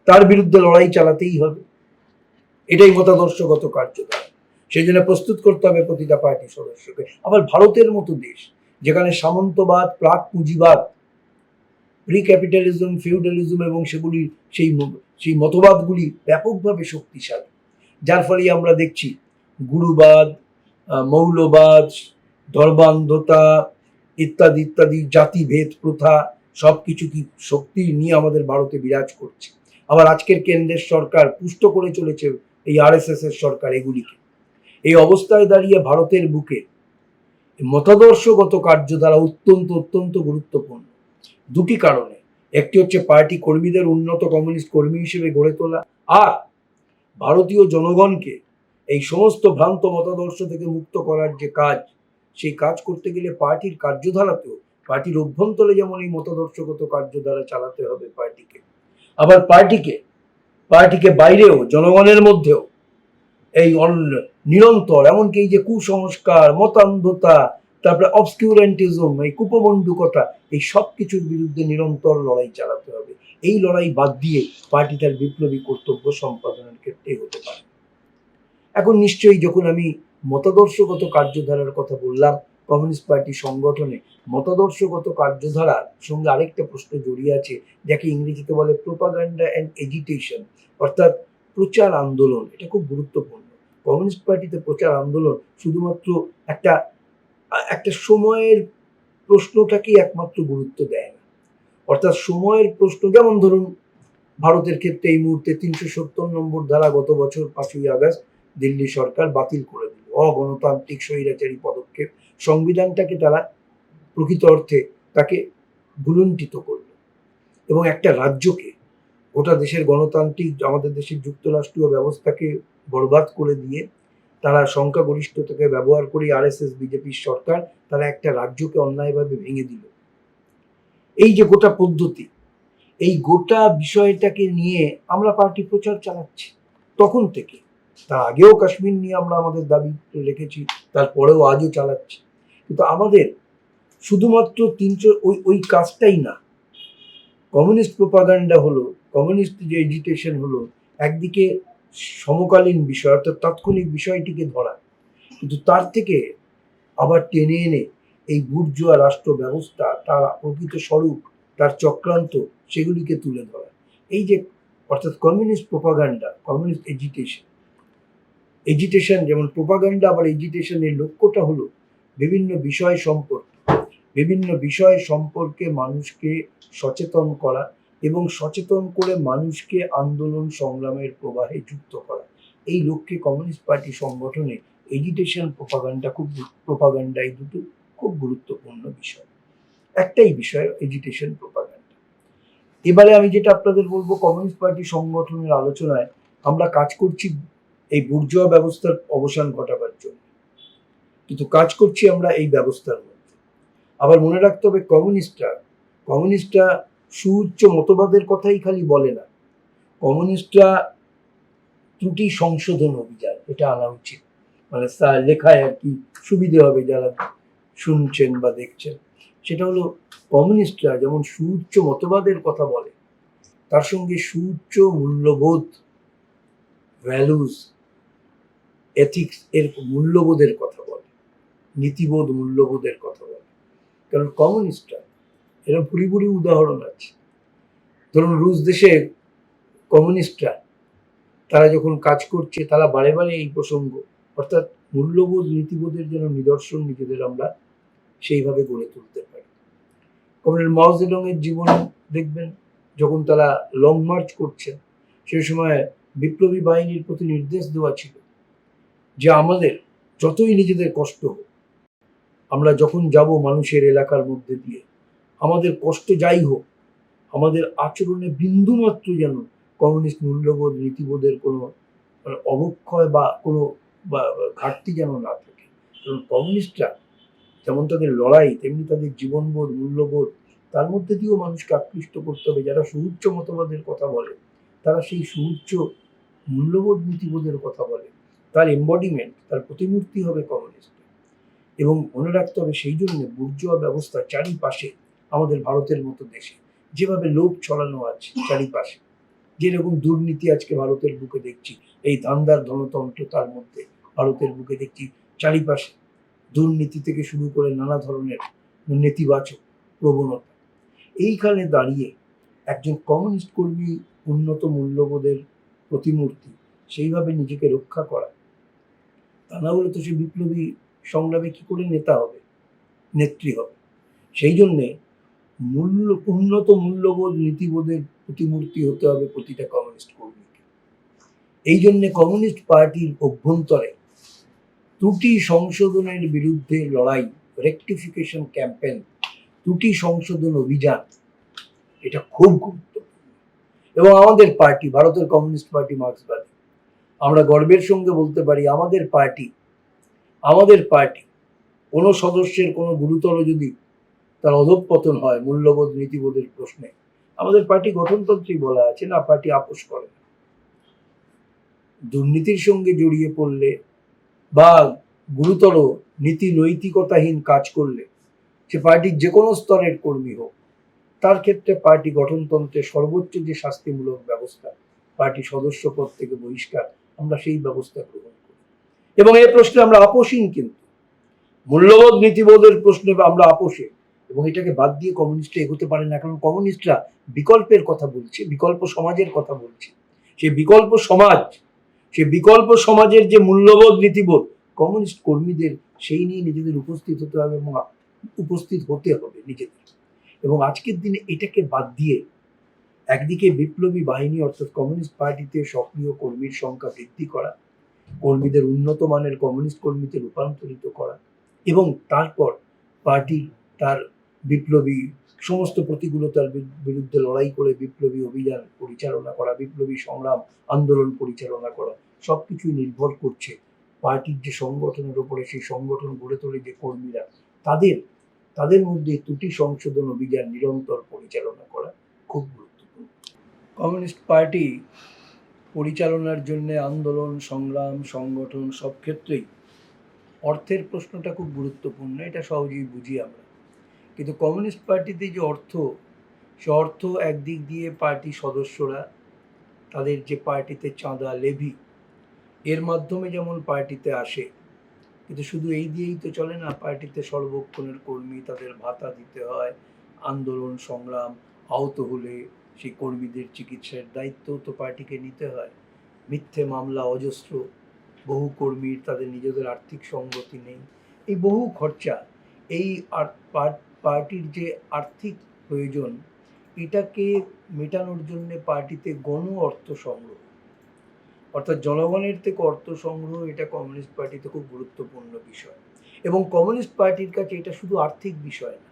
তার বিরুদ্ধে লড়াই চালাতেই হবে। এটাই মতাদর্শগত কার্যধারা। সেই জন্য প্রস্তুত করতে হবে প্রতিটা পার্টির সদস্যকে। আবার ভারতের মতো দেশ, যেখানে সামন্তবাদ, প্রাক পুঁজিবাদ, প্রি ক্যাপিটালিজম, ফিউডালিজম এবং সেগুলির সেই মতবাদগুলি ব্যাপকভাবে শক্তিশালী, যার ফলে আমরা দেখছি গুরুবাদ, মৌলবাদ, ধর্মান্ধতা ইত্যাদি ইত্যাদি, জাতিভেদ প্রথা সবকিছু কি শক্তি নিয়ে আমাদের ভারতে বিরাজ করছে। আবার আজকের কেন্দ্রের সরকার পুষ্ট করে চলেছে এই RSS এর সরকার এগুলিকে। এই অবস্থায় দাঁড়িয়ে ভারতের বুকে মতাদর্শগত কার্যধারা অত্যন্ত অত্যন্ত গুরুত্বপূর্ণ দুটি কারণে। একটি হচ্ছে পার্টি কর্মীদের উন্নত কমিউনিস্ট কর্মী হিসেবে গড়ে তোলা, আর ভারতীয় জনগণকে এই সমস্ত ভ্রান্ত মতাদর্শ থেকে মুক্ত করার যে কাজ, সেই কাজ করতে গেলে পার্টির কার্যধারাতেও, পার্টির অভ্যন্তরে যেমন এই মতাদর্শগত কার্যধারা চালাতে হবে পার্টিকে, আবার পার্টিকে বাইরেও জনগণের মধ্যেও এই নিরন্তর, এমনকি এই যে কুসংস্কার, মতান্ধতা, তারপরে অবসকিউরেন্টিজম, এই কুপমণ্ডুকতা, এই সব কিছুর বিরুদ্ধে নিরন্তর লড়াই চালাতে হবে। এই লড়াই বাদ দিয়ে পার্টি তার বিপ্লবী কর্তব্য সম্পাদনের ক্ষেত্রে হতে পারে। এখন নিশ্চয়ই যখন আমি মতাদর্শগত কার্যধারার কথা বললাম, কমিউনিস্ট পার্টি সংগঠনে মতাদর্শগত কার্যধারার সঙ্গে আরেকটা প্রশ্ন জড়িয়ে আছে, যাকে ইংরেজিতে বলে প্রোপাগান্ডা অ্যান্ড এজিটেশন, অর্থাৎ প্রচার আন্দোলন। এটা খুব গুরুত্বপূর্ণ। কমিউনিস্ট পার্টিতে প্রচার আন্দোলন শুধুমাত্র একটা সময়ের প্রশ্নটাকেই একমাত্র গুরুত্ব দেয় না। অর্থাৎ সময়ের প্রশ্ন, যেমন ধরুন ভারতের ক্ষেত্রে এই মুহূর্তে 370 নম্বর ধারা গত বছর 5ই আগস্ট দিল্লি সরকার বাতিল করে দিল, অগণতান্ত্রিক স্বৈরাচারী পদক্ষেপ। সংবিধানটাকে তারা প্রকৃত অর্থে তাকে ভুলুণ্ঠিত করল এবং একটা রাজ্যকে গোটা দেশের গণতান্ত্রিক আমাদের দেশের যুক্তরাষ্ট্রীয় ব্যবস্থাকে বরবাদ করে দিয়ে তারা সংখ্যাগরিষ্ঠতাকে ব্যবহার করে আরএসএস বিজেপির সরকার তারা একটা রাজ্যকে অন্যায়ভাবে ভেঙে দিল। এই যে গোটা পদ্ধতি, এই গোটা বিষয়টাকে নিয়ে আমরা পার্টি প্রচার চালাচ্ছি তখন থেকে। তার আগেও কাশ্মীর নিয়ে আমরা আমাদের দাবি রেখেছি, তারপরেও আজও চালাচ্ছি। কিন্তু আমাদের শুধুমাত্র ওই কাজটাই না, কমিউনিস্ট প্রোপাগান্ডা হলো, কমিউনিস্ট যে এজিটেশন হলো, একদিকে সমকালীন বিষয় অর্থাৎ তাৎক্ষণিক বিষয়টিকে ধরা, কিন্তু তার থেকে আবার টেনে এনে এই বুর্জোয়া রাষ্ট্র ব্যবস্থা, তার প্রকৃত স্বরূপ, তার চক্রান্ত, সেগুলিকে তুলে ধরা। এই যে অর্থাৎ কমিউনিস্ট প্রোপাগান্ডা, কমিউনিস্ট এজিটেশন যেমন প্রোপাগান্ডা, আবার এজিটেশনের লক্ষ্যটা হলো বিভিন্ন বিষয় সম্পর্কে মানুষকে সচেতন করা এবং সচেতন করে মানুষকে আন্দোলন সংগ্রামের প্রবাহে যুক্ত করা। এই লক্ষ্যে কমিউনিস্ট পার্টি সংগঠনে এজিটেশন প্রোপাগান্ডা এই দুটো খুব গুরুত্বপূর্ণ বিষয়। একটাই বিষয় এজিটেশন প্রোপাগান্ডা। এবারে আমি যেটা আপনাদের বলবো, কমিউনিস্ট পার্টি সংগঠনের আলোচনায় আমরা কাজ করছি এই বুর্জোয়া ব্যবস্থার অবসান ঘটাবার জন্য, কিন্তু কাজ করছি আমরা এই ব্যবস্থার মধ্যে। আবার মনে রাখতে হবে কমিউনিস্টরা সুউচ্চ মতবাদের কথাই খালি বলে না, কমিউনিস্টরা ত্রুটি সংশোধন অভিযান এটা আনা উচিত, মানে লেখায় আর কি সুবিধে হবে যারা শুনছেন বা দেখছেন। সেটা হলো কমিউনিস্টরা যেমন সুউচ্চ মতবাদের কথা বলে, তার সঙ্গে সুউচ্চ মূল্যবোধ, ভ্যালুজ, এথিক্স এর মূল্যবোধের কথা বলে, নীতিবোধ, মূল্যবোধের কথা বলে। কারণ কমিউনিস্টরা এরকম পুরি উদাহরণ আছে। ধরুন রুশ দেশে কমিউনিস্টরা তারা যখন কাজ করছে, তারা বারে বারে এই প্রসঙ্গ অর্থাৎ মূল্যবোধ, নীতিবোধের যেন নিদর্শন নিজেদের আমরা সেইভাবে গড়ে তুলতে পারি। কমরেড মাও জেডং এর জীবন দেখবেন, যখন তারা লং মার্চ করছেন, সেই সময় বিপ্লবী বাহিনীর প্রতি নির্দেশ দেওয়া ছিল যে আমাদের যতই নিজেদের কষ্ট হোক, আমরা যখন যাব মানুষের এলাকার মধ্যে দিয়ে, আমাদের কষ্ট যাই হোক, আমাদের আচরণে বিন্দুমাত্র যেন কমিউনিস্ট মূল্যবোধ, নীতিবোধের কোনো অবক্ষয় বা কোনো ঘাটতি যেন না থাকে। কারণ কমিউনিস্টরা যেমন তাদের লড়াই, তেমনি তাদের জীবনবোধ, মূল্যবোধ, তার মধ্যে দিয়েও মানুষকে আকৃষ্ট করতে হবে। যারা সুউচ্চ মতবাদের কথা বলে, তারা সেই সুউচ্চ মূল্যবোধ, নীতিবোধের কথা বলে, তার এম্বডিমেন্ট, তার প্রতিমূর্তি হবে কমিউনিস্ট। এবং মনে রাখতে হবে সেই জন্য বুর্জোয়া ব্যবস্থা চারিপাশে, আমাদের ভারতের মতো দেশে যেভাবে লোভ ছড়ানো আছে চারিপাশে, যেরকম দুর্নীতি আজকে ভারতের বুকে দেখছি, এই ধান্দার ধনতন্ত্র, তার মধ্যে ভারতের বুকে দেখছি চারিপাশে দুর্নীতি থেকে শুরু করে নানা ধরনের নেতিবাচক প্রবণতা। এইখানে দাঁড়িয়ে একজন কমিউনিস্ট কর্মী, উন্নত মূল্যবোধের প্রতিমূর্তি, সেইভাবে নিজেকে রক্ষা করা, তা না হলে তো সে বিপ্লবী সংগ্রামে কি করে নেতা হবে, নেত্রী হবে। সেই জন্যে উন্নত মূল্যবোধ, নীতিবোধের প্রতিমূর্তি হতে হবে প্রতিটা কমিউনিস্ট কর্মীকে। এই জন্যে কমিউনিস্ট পার্টির অভ্যন্তরে ত্রুটি সংশোধনের বিরুদ্ধে লড়াই, রেকটিফিকেশন ক্যাম্পেন, ত্রুটি সংশোধন অভিযান, এটা খুব গুরুত্বপূর্ণ। এবং আমাদের পার্টি, ভারতের কমিউনিস্ট পার্টি মার্ক্সবাদী, আমরা গর্বের সঙ্গে বলতে পারি আমাদের পার্টি কোনো সদস্যের কোনো গুরুতর যদি তার অধঃপতন হয় মূল্যবোধ, নীতিবোধের প্রশ্নে, আমাদের পার্টি গঠনতন্ত্রেই বলা আছে না, পার্টি আপোষ করে না। দুর্নীতির সঙ্গে জড়িয়ে পড়লে বা গুরুতর নীতি নৈতিকতাহীন কাজ করলে, সে পার্টির যে কোনো স্তরের কর্মী হোক, তার ক্ষেত্রে পার্টি গঠনতন্ত্রের সর্বোচ্চ যে শাস্তিমূলক ব্যবস্থা, পার্টি সদস্য পদ থেকে বহিষ্কার, আমরা সেই ব্যবস্থা গ্রহণ করি। এবং এই প্রশ্নে আমরা আপোষহীন, কিন্তু মূল্যবোধ, নীতিবোধের প্রশ্নে আমরা আপোষে, এবং এটাকে বাদ দিয়ে কমিউনিস্টরা এগোতে পারে না। কারণ কমিউনিস্টরা বিকল্পের কথা বলছে, বিকল্প সমাজের কথা বলছে। সেই বিকল্প সমাজের যে মূল্যবোধ, নীতিবোধ, কমিউনিস্ট কর্মীদের সেই নিয়ে নিজেদের উপস্থিত হতে হবে এবং উপস্থিত হতে হবে নিজেদের। এবং আজকের দিনে এটাকে বাদ দিয়ে একদিকে বিপ্লবী বাহিনী অর্থাৎ কমিউনিস্ট পার্টিতে সক্রিয় কর্মীর সংখ্যা বৃদ্ধি করা, কর্মীদের উন্নত মানের কমিউনিস্ট কর্মীতে রূপান্তরিত করা, এবং তারপর পার্টির তার বিপ্লবী সমস্ত প্রতিকূলতার বিরুদ্ধে লড়াই করে বিপ্লবী অভিযান পরিচালনা করা, বিপ্লবী সংগ্রাম আন্দোলন পরিচালনা করা, সব কিছুই নির্ভর করছে পার্টির যে সংগঠনের ওপরে। সেই সংগঠন গড়ে তোলে যে কর্মীরা, তাদের মধ্যে ত্রুটি সংশোধন অভিযান নিরন্তর পরিচালনা করা খুব গুরুত্বপূর্ণ। কমিউনিস্ট পার্টি পরিচালনার জন্য আন্দোলন সংগ্রাম সংগঠন সব ক্ষেত্রেই অর্থের প্রশ্নটা খুব গুরুত্বপূর্ণ, এটা সহজেই বুঝি আমরা। কিন্তু কমিউনিস্ট পার্টিতে যে অর্থ, সে অর্থ একদিক দিয়ে পার্টি সদস্যরা তাদের যে পার্টিতে চাঁদা লেভি এর মাধ্যমে যেমন পার্টিতে আসে, কিন্তু শুধু এই দিয়েই তো চলে না। পার্টিতে সর্বক্ষণের কর্মী, তাদের ভাতা দিতে হয়, আন্দোলন সংগ্রাম আহত হলে সেই কর্মীদের চিকিৎসার দায়িত্বও তো পার্টিকে নিতে হয়। মিথ্যে মামলা অজস্র, বহু কর্মীর তাদের নিজেদের আর্থিক সঙ্গতি নেই, এই বহু খরচা, এই পার্টির যে আর্থিক প্রয়োজন এটাকে মেটানোর জন্য পার্টিতে গণ অর্থ সংগ্রহ, অর্থাৎ জনগণের থেকে অর্থ সংগ্রহ, এটা কমিউনিস্ট পার্টিতে খুব গুরুত্বপূর্ণ বিষয়। এবং কমিউনিস্ট পার্টির কাছে এটা শুধু আর্থিক বিষয় না,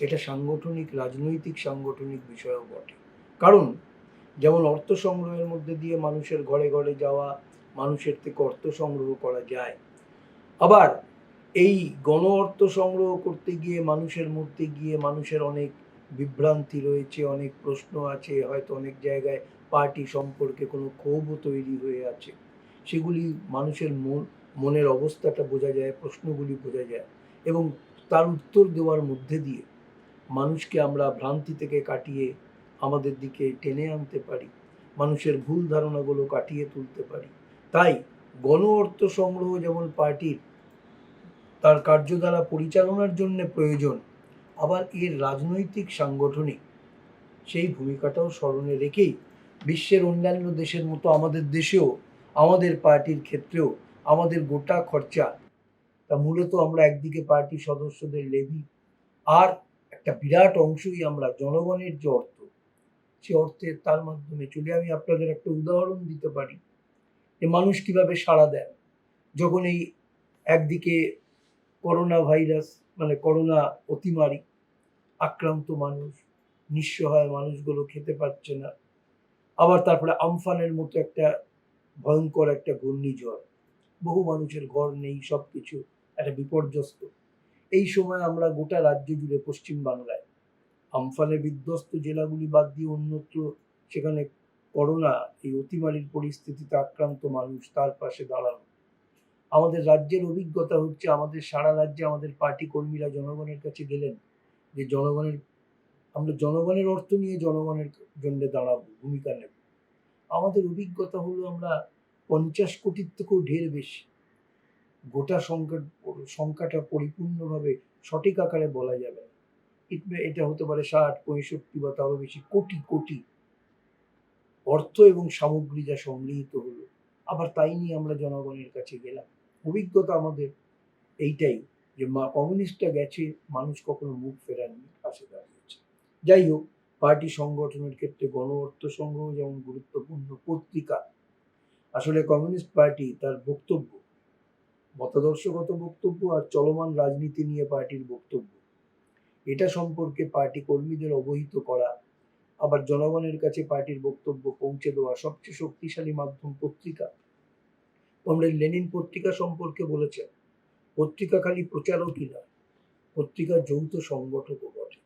এটা সাংগঠনিক রাজনৈতিক সাংগঠনিক বিষয়ও বটে। কারণ যেমন অর্থ সংগ্রহের মধ্যে দিয়ে মানুষের ঘরে ঘরে যাওয়া, মানুষের থেকে অর্থ সংগ্রহ করা যায়, আবার এই গণ অর্থ সংগ্রহ করতে গিয়ে মানুষের মধ্যে গিয়ে মানুষের অনেক বিভ্রান্তি রয়েছে, অনেক প্রশ্ন আছে, হয়তো অনেক জায়গায় পার্টি সম্পর্কে কোনো ক্ষোভও তৈরি হয়ে আছে, সেগুলি মানুষের মনের অবস্থাটা বোঝা যায়, প্রশ্নগুলি বোঝা যায়, এবং তার উত্তর দেওয়ার মধ্যে দিয়ে মানুষকে আমরা ভ্রান্তি থেকে কাটিয়ে আমাদের দিকে টেনে আনতে পারি, মানুষের ভুল ধারণাগুলো কাটিয়ে তুলতে পারি। তাই গণ অর্থ সংগ্রহ যেমন পার্টির তার কার্যধারা পরিচালনার জন্য প্রয়োজন, আবার এর রাজনৈতিক সাংগঠনিক সেই ভূমিকাটাও স্মরণে রেখেই বিশ্বের অন্যান্য দেশের মতো আমাদের দেশেও, আমাদের পার্টির ক্ষেত্রেও আমাদের গোটা খরচা তা মূলত আমরা একদিকে পার্টি সদস্যদের লেভি, আর একটা বিরাট অংশই আমরা জনগণের যে অর্থ, সে অর্থের তার মাধ্যমে চলে। আমি আপনাদের একটা উদাহরণ দিতে পারি যে মানুষ কিভাবে সাড়া দেয় যখন এই একদিকে করোনা ভাইরাস, মানে করোনা অতিমারি, আক্রান্ত মানুষ, নিঃসহায় মানুষগুলো খেতে পাচ্ছে না, আবার তারপরে আমফানের মতো একটা ভয়ঙ্কর একটা ঘূর্ণিঝড়, বহু মানুষের ঘর নেই, সব কিছু একটা বিপর্যস্ত। এই সময় আমরা গোটা রাজ্য জুড়ে পশ্চিম বাংলায় আমফানে বিধ্বস্ত জেলাগুলি বাদ দিয়ে অন্যত্র সেখানে করোনা এই অতিমারির পরিস্থিতিতে আক্রান্ত মানুষ, তার পাশে দাঁড়ানো। আমাদের রাজ্যের অভিজ্ঞতা হচ্ছে, আমাদের সারা রাজ্যে আমাদের পার্টি কর্মীরা জনগণের কাছে গেলেন যে আমরা জনগণের অর্থ নিয়ে জনগণের জন্য দাঁড়াবো, ভূমিকা নেব। আমাদের অভিজ্ঞতা হলো আমরা 50 কোটির থেকেও ঢের বেশি, গোটা সংখ্যাটা পরিপূর্ণভাবে সঠিক আকারে বলা যাবে না, এটা হতে পারে 60, 65 বা তারও বেশি কোটি কোটি অর্থ এবং সামগ্রী যা সংগৃহীত হলো, আবার তাই নিয়ে আমরা জনগণের কাছে গেলাম। অভিজ্ঞতা আমাদের এইটাই যে কমিউনিস্টরা গেছে, মানুষ কখনো মুখ ফেরাননি, পাশে দাঁড়িয়েছে। যাই হোক, পার্টি সংগঠনের ক্ষেত্রে গণ অর্থ সংগ্রহ যেমন গুরুত্বপূর্ণ, পত্রিকা, আসলে কমিউনিস্ট পার্টি তার বক্তব্য, মতাদর্শগত বক্তব্য আর চলমান রাজনীতি নিয়ে পার্টির বক্তব্য, এটা সম্পর্কে পার্টি কর্মীদের অবহিত করা, আবার জনগণের কাছে পার্টির বক্তব্য পৌঁছে দেওয়া সবচেয়ে শক্তিশালী মাধ্যম পত্রিকা। কমরেড লেনিন পত্রিকা সম্পর্কে বলেছেন, পত্রিকা খালি প্রচারকই নয়, পত্রিকা যৌথ সংগঠকও বটে।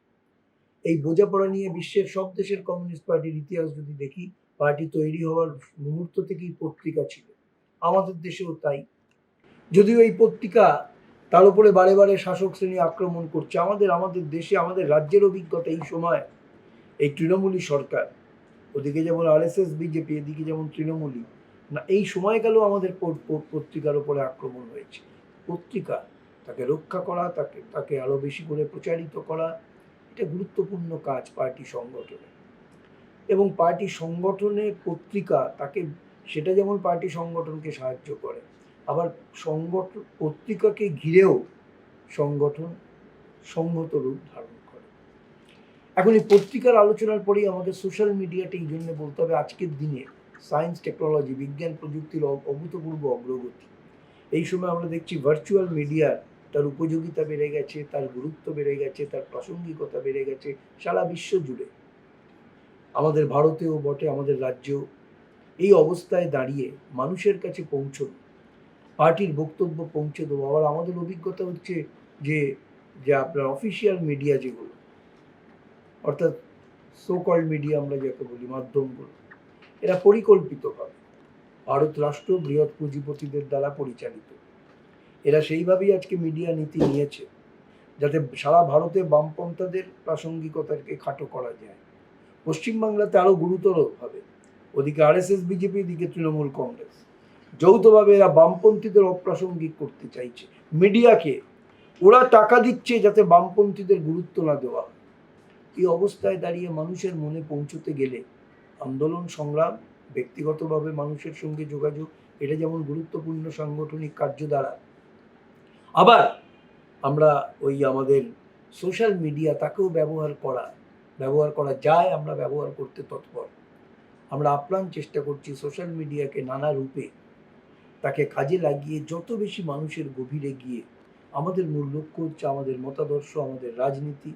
এই বোঝাপড়া নিয়ে বিশ্বের সব দেশের কমিউনিস্ট পার্টির ইতিহাস যদি দেখি, পার্টি তৈরি হওয়ার মুহূর্ত থেকেই পত্রিকা ছিল, আমাদের দেশেও তাই। যদিও এই পত্রিকা তার উপরে বারে বারে শাসক শ্রেণী আক্রমণ করছে, আমাদের দেশে, আমাদের রাজ্যের অভিজ্ঞতা এই সময় এই তৃণমূলী সরকার, ওদিকে যেমন RSS বিজেপি, এদিকে যেমন তৃণমূলী, না এই সময়কালেও আমাদের পত্রিকার উপরে আক্রমণ হয়েছে। পত্রিকা তাকে রক্ষা করা, তাকে আরো বেশি করে প্রচারিত করা, এটা গুরুত্বপূর্ণ কাজ পার্টি সংগঠনে। এবং পার্টি সংগঠনে পত্রিকা তাকে, সেটা যেমন পার্টি সংগঠনকে সাহায্য করে, আবার পত্রিকাকে ঘিরেও সংগঠন সংহত রূপ ধারণ করে। এখন এই পত্রিকার আলোচনার পরেই আমাদের সোশ্যাল মিডিয়াটা এই জন্য বলতে হবে, আজকের দিনে সায়েন্স টেকনোলজি বিজ্ঞান প্রযুক্তির অভূতপূর্ব অগ্রগতি। এই সময় আমরা দেখছি ভার্চুয়াল মিডিয়ার তার উপযোগিতা বেড়ে গেছে, তার গুরুত্ব বেড়ে গেছে, তার প্রাসঙ্গিকতা বেড়ে গেছে সারা বিশ্ব জুড়ে, আমাদের ভারতেও বটে, আমাদের রাজ্যেও। এই অবস্থায় দাঁড়িয়ে মানুষের কাছে পৌঁছন, পার্টির বক্তব্য পৌঁছে দেবো। আবার আমাদের অভিজ্ঞতা হচ্ছে যে যে আপনার অফিসিয়াল মিডিয়া যেগুলো, অর্থাৎ সো কল্ড মিডিয়া আমরা যাকে বলি, মাধ্যমগুলো, এরা পরিকল্পিতভাবে ভারত রাষ্ট্র বৃহৎ পুঁজিপতিদের দ্বারা পরিচালিত। এরা সেইভাবেই আজকে মিডিয়া নীতি নিয়েছে যাতে সারা ভারতে বামপন্থাদের প্রাসঙ্গিকতাকে খাটো করা যায়। পশ্চিমবাংলাতে আরও গুরুতরভাবে, ওদিকে আরএসএস বিজেপি, এদিকে তৃণমূল কংগ্রেস, যৌথভাবে এরা বামপন্থীদের অপ্রাসঙ্গিক করতে চাইছে। মিডিয়াকে ওরা টাকা দিচ্ছে যাতে বামপন্থীদের গুরুত্ব না দেওয়া হয়। এই অবস্থায় দাঁড়িয়ে মানুষের মনে পৌঁছতে গেলে আন্দোলন সংগ্রাম, ব্যক্তিগতভাবে মানুষের সঙ্গে যোগাযোগ, এটা যেমন গুরুত্বপূর্ণ সাংগঠনিক কার্যধারা, আবার আমরা ওই আমাদের সোশ্যাল মিডিয়া তাকেও ব্যবহার করা যায়, আমরা ব্যবহার করতে তৎপর। আমরা আপ্রাণ চেষ্টা করছি সোশ্যাল মিডিয়াকে নানা রূপে তাকে কাজে লাগিয়ে যত বেশি মানুষের গভীরে গিয়ে আমাদের মূল লক্ষ্য হচ্ছে আমাদের মতাদর্শ, আমাদের রাজনীতি,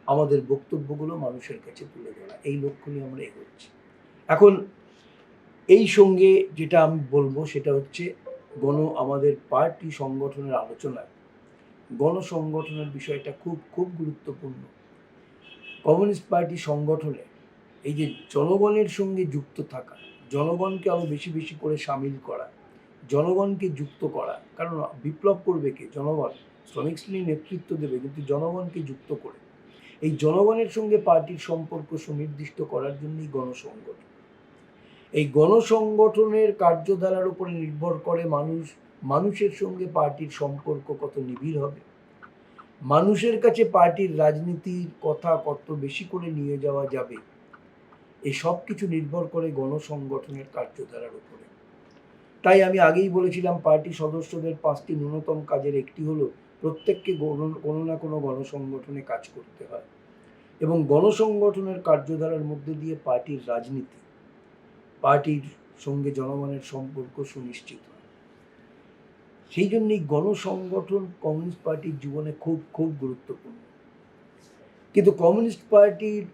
আমাদের বক্তব্যগুলো মানুষের কাছে তুলে ধরা। এই লক্ষ্য নিয়ে আমরা এগোচ্ছি। এখন এই সঙ্গে যেটা আমি বলবো সেটা হচ্ছে আমাদের পার্টি সংগঠনের আলোচনায় গণসংগঠনের বিষয়টা খুব খুব গুরুত্বপূর্ণ। কমিউনিস্ট পার্টি সংগঠনে এই যে জনগণের সঙ্গে যুক্ত থাকা, জনগণকে আরও বেশি বেশি করে সামিল করা, জনগণকে যুক্ত করা, কারণ বিপ্লব করবে কে? জনগণ। শ্রমিক শ্রেণী নেতৃত্ব দেবে, কিন্তু জনগণকে যুক্ত করে এই জনগণের সঙ্গে পার্টির সম্পর্ক সুনির্দিষ্ট করার জন্যই গণসংগঠন। এই গণসংগঠনের কার্যধারার উপরে নির্ভর করে মানুষের সঙ্গে পার্টির সম্পর্ক কত নিবিড় হবে, মানুষের কাছে পার্টির রাজনীতির কথা কত বেশি করে নিয়ে যাওয়া যাবে, এই সব কিছু নির্ভর করে গণসংগঠনের কার্যধারার উপরে। তাই আমি আগেই বলেছিলাম পার্টি সদস্যদের 5টি ন্যূনতম কাজের একটি হলো প্রত্যেককে কোনো না কোনো গণসংগঠনে কাজ করতে হয়, এবং গণসংগঠনের কার্যধারার মধ্যে দিয়ে পার্টির রাজনীতি, পার্টির সঙ্গে জনগণের সম্পর্ক সুনিশ্চিত হয়। সেই জন্যই গণসংগঠন কমিউনিস্ট পার্টির জীবনে খুব খুব গুরুত্বপূর্ণ। কিন্তু কমিউনিস্ট পার্টির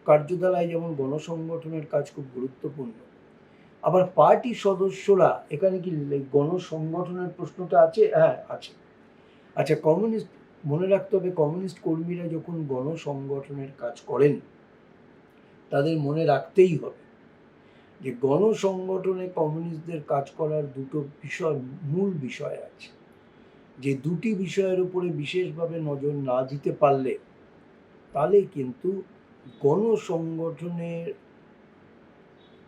কার্যধারায় যেমন গণসংগঠনের কাজ খুব গুরুত্বপূর্ণ, আবার পার্টির সদস্যরা, এখানে কি গণসংগঠনের প্রশ্নটা আছে? হ্যাঁ, আছে। আচ্ছা, কমিউনিস্ট, মনে রাখতে হবে কমিউনিস্ট কর্মীরা যখন গণসংগঠনের কাজ করেন তাদের মনে রাখতেই হবে যে গণসংগঠনে কমিউনিস্টদের কাজ করার দুটো মূল বিষয় আছে, যে দুটি বিষয়ের উপরে বিশেষভাবে নজর না দিতে পারলে তাহলে কিন্তু গণসংগঠনের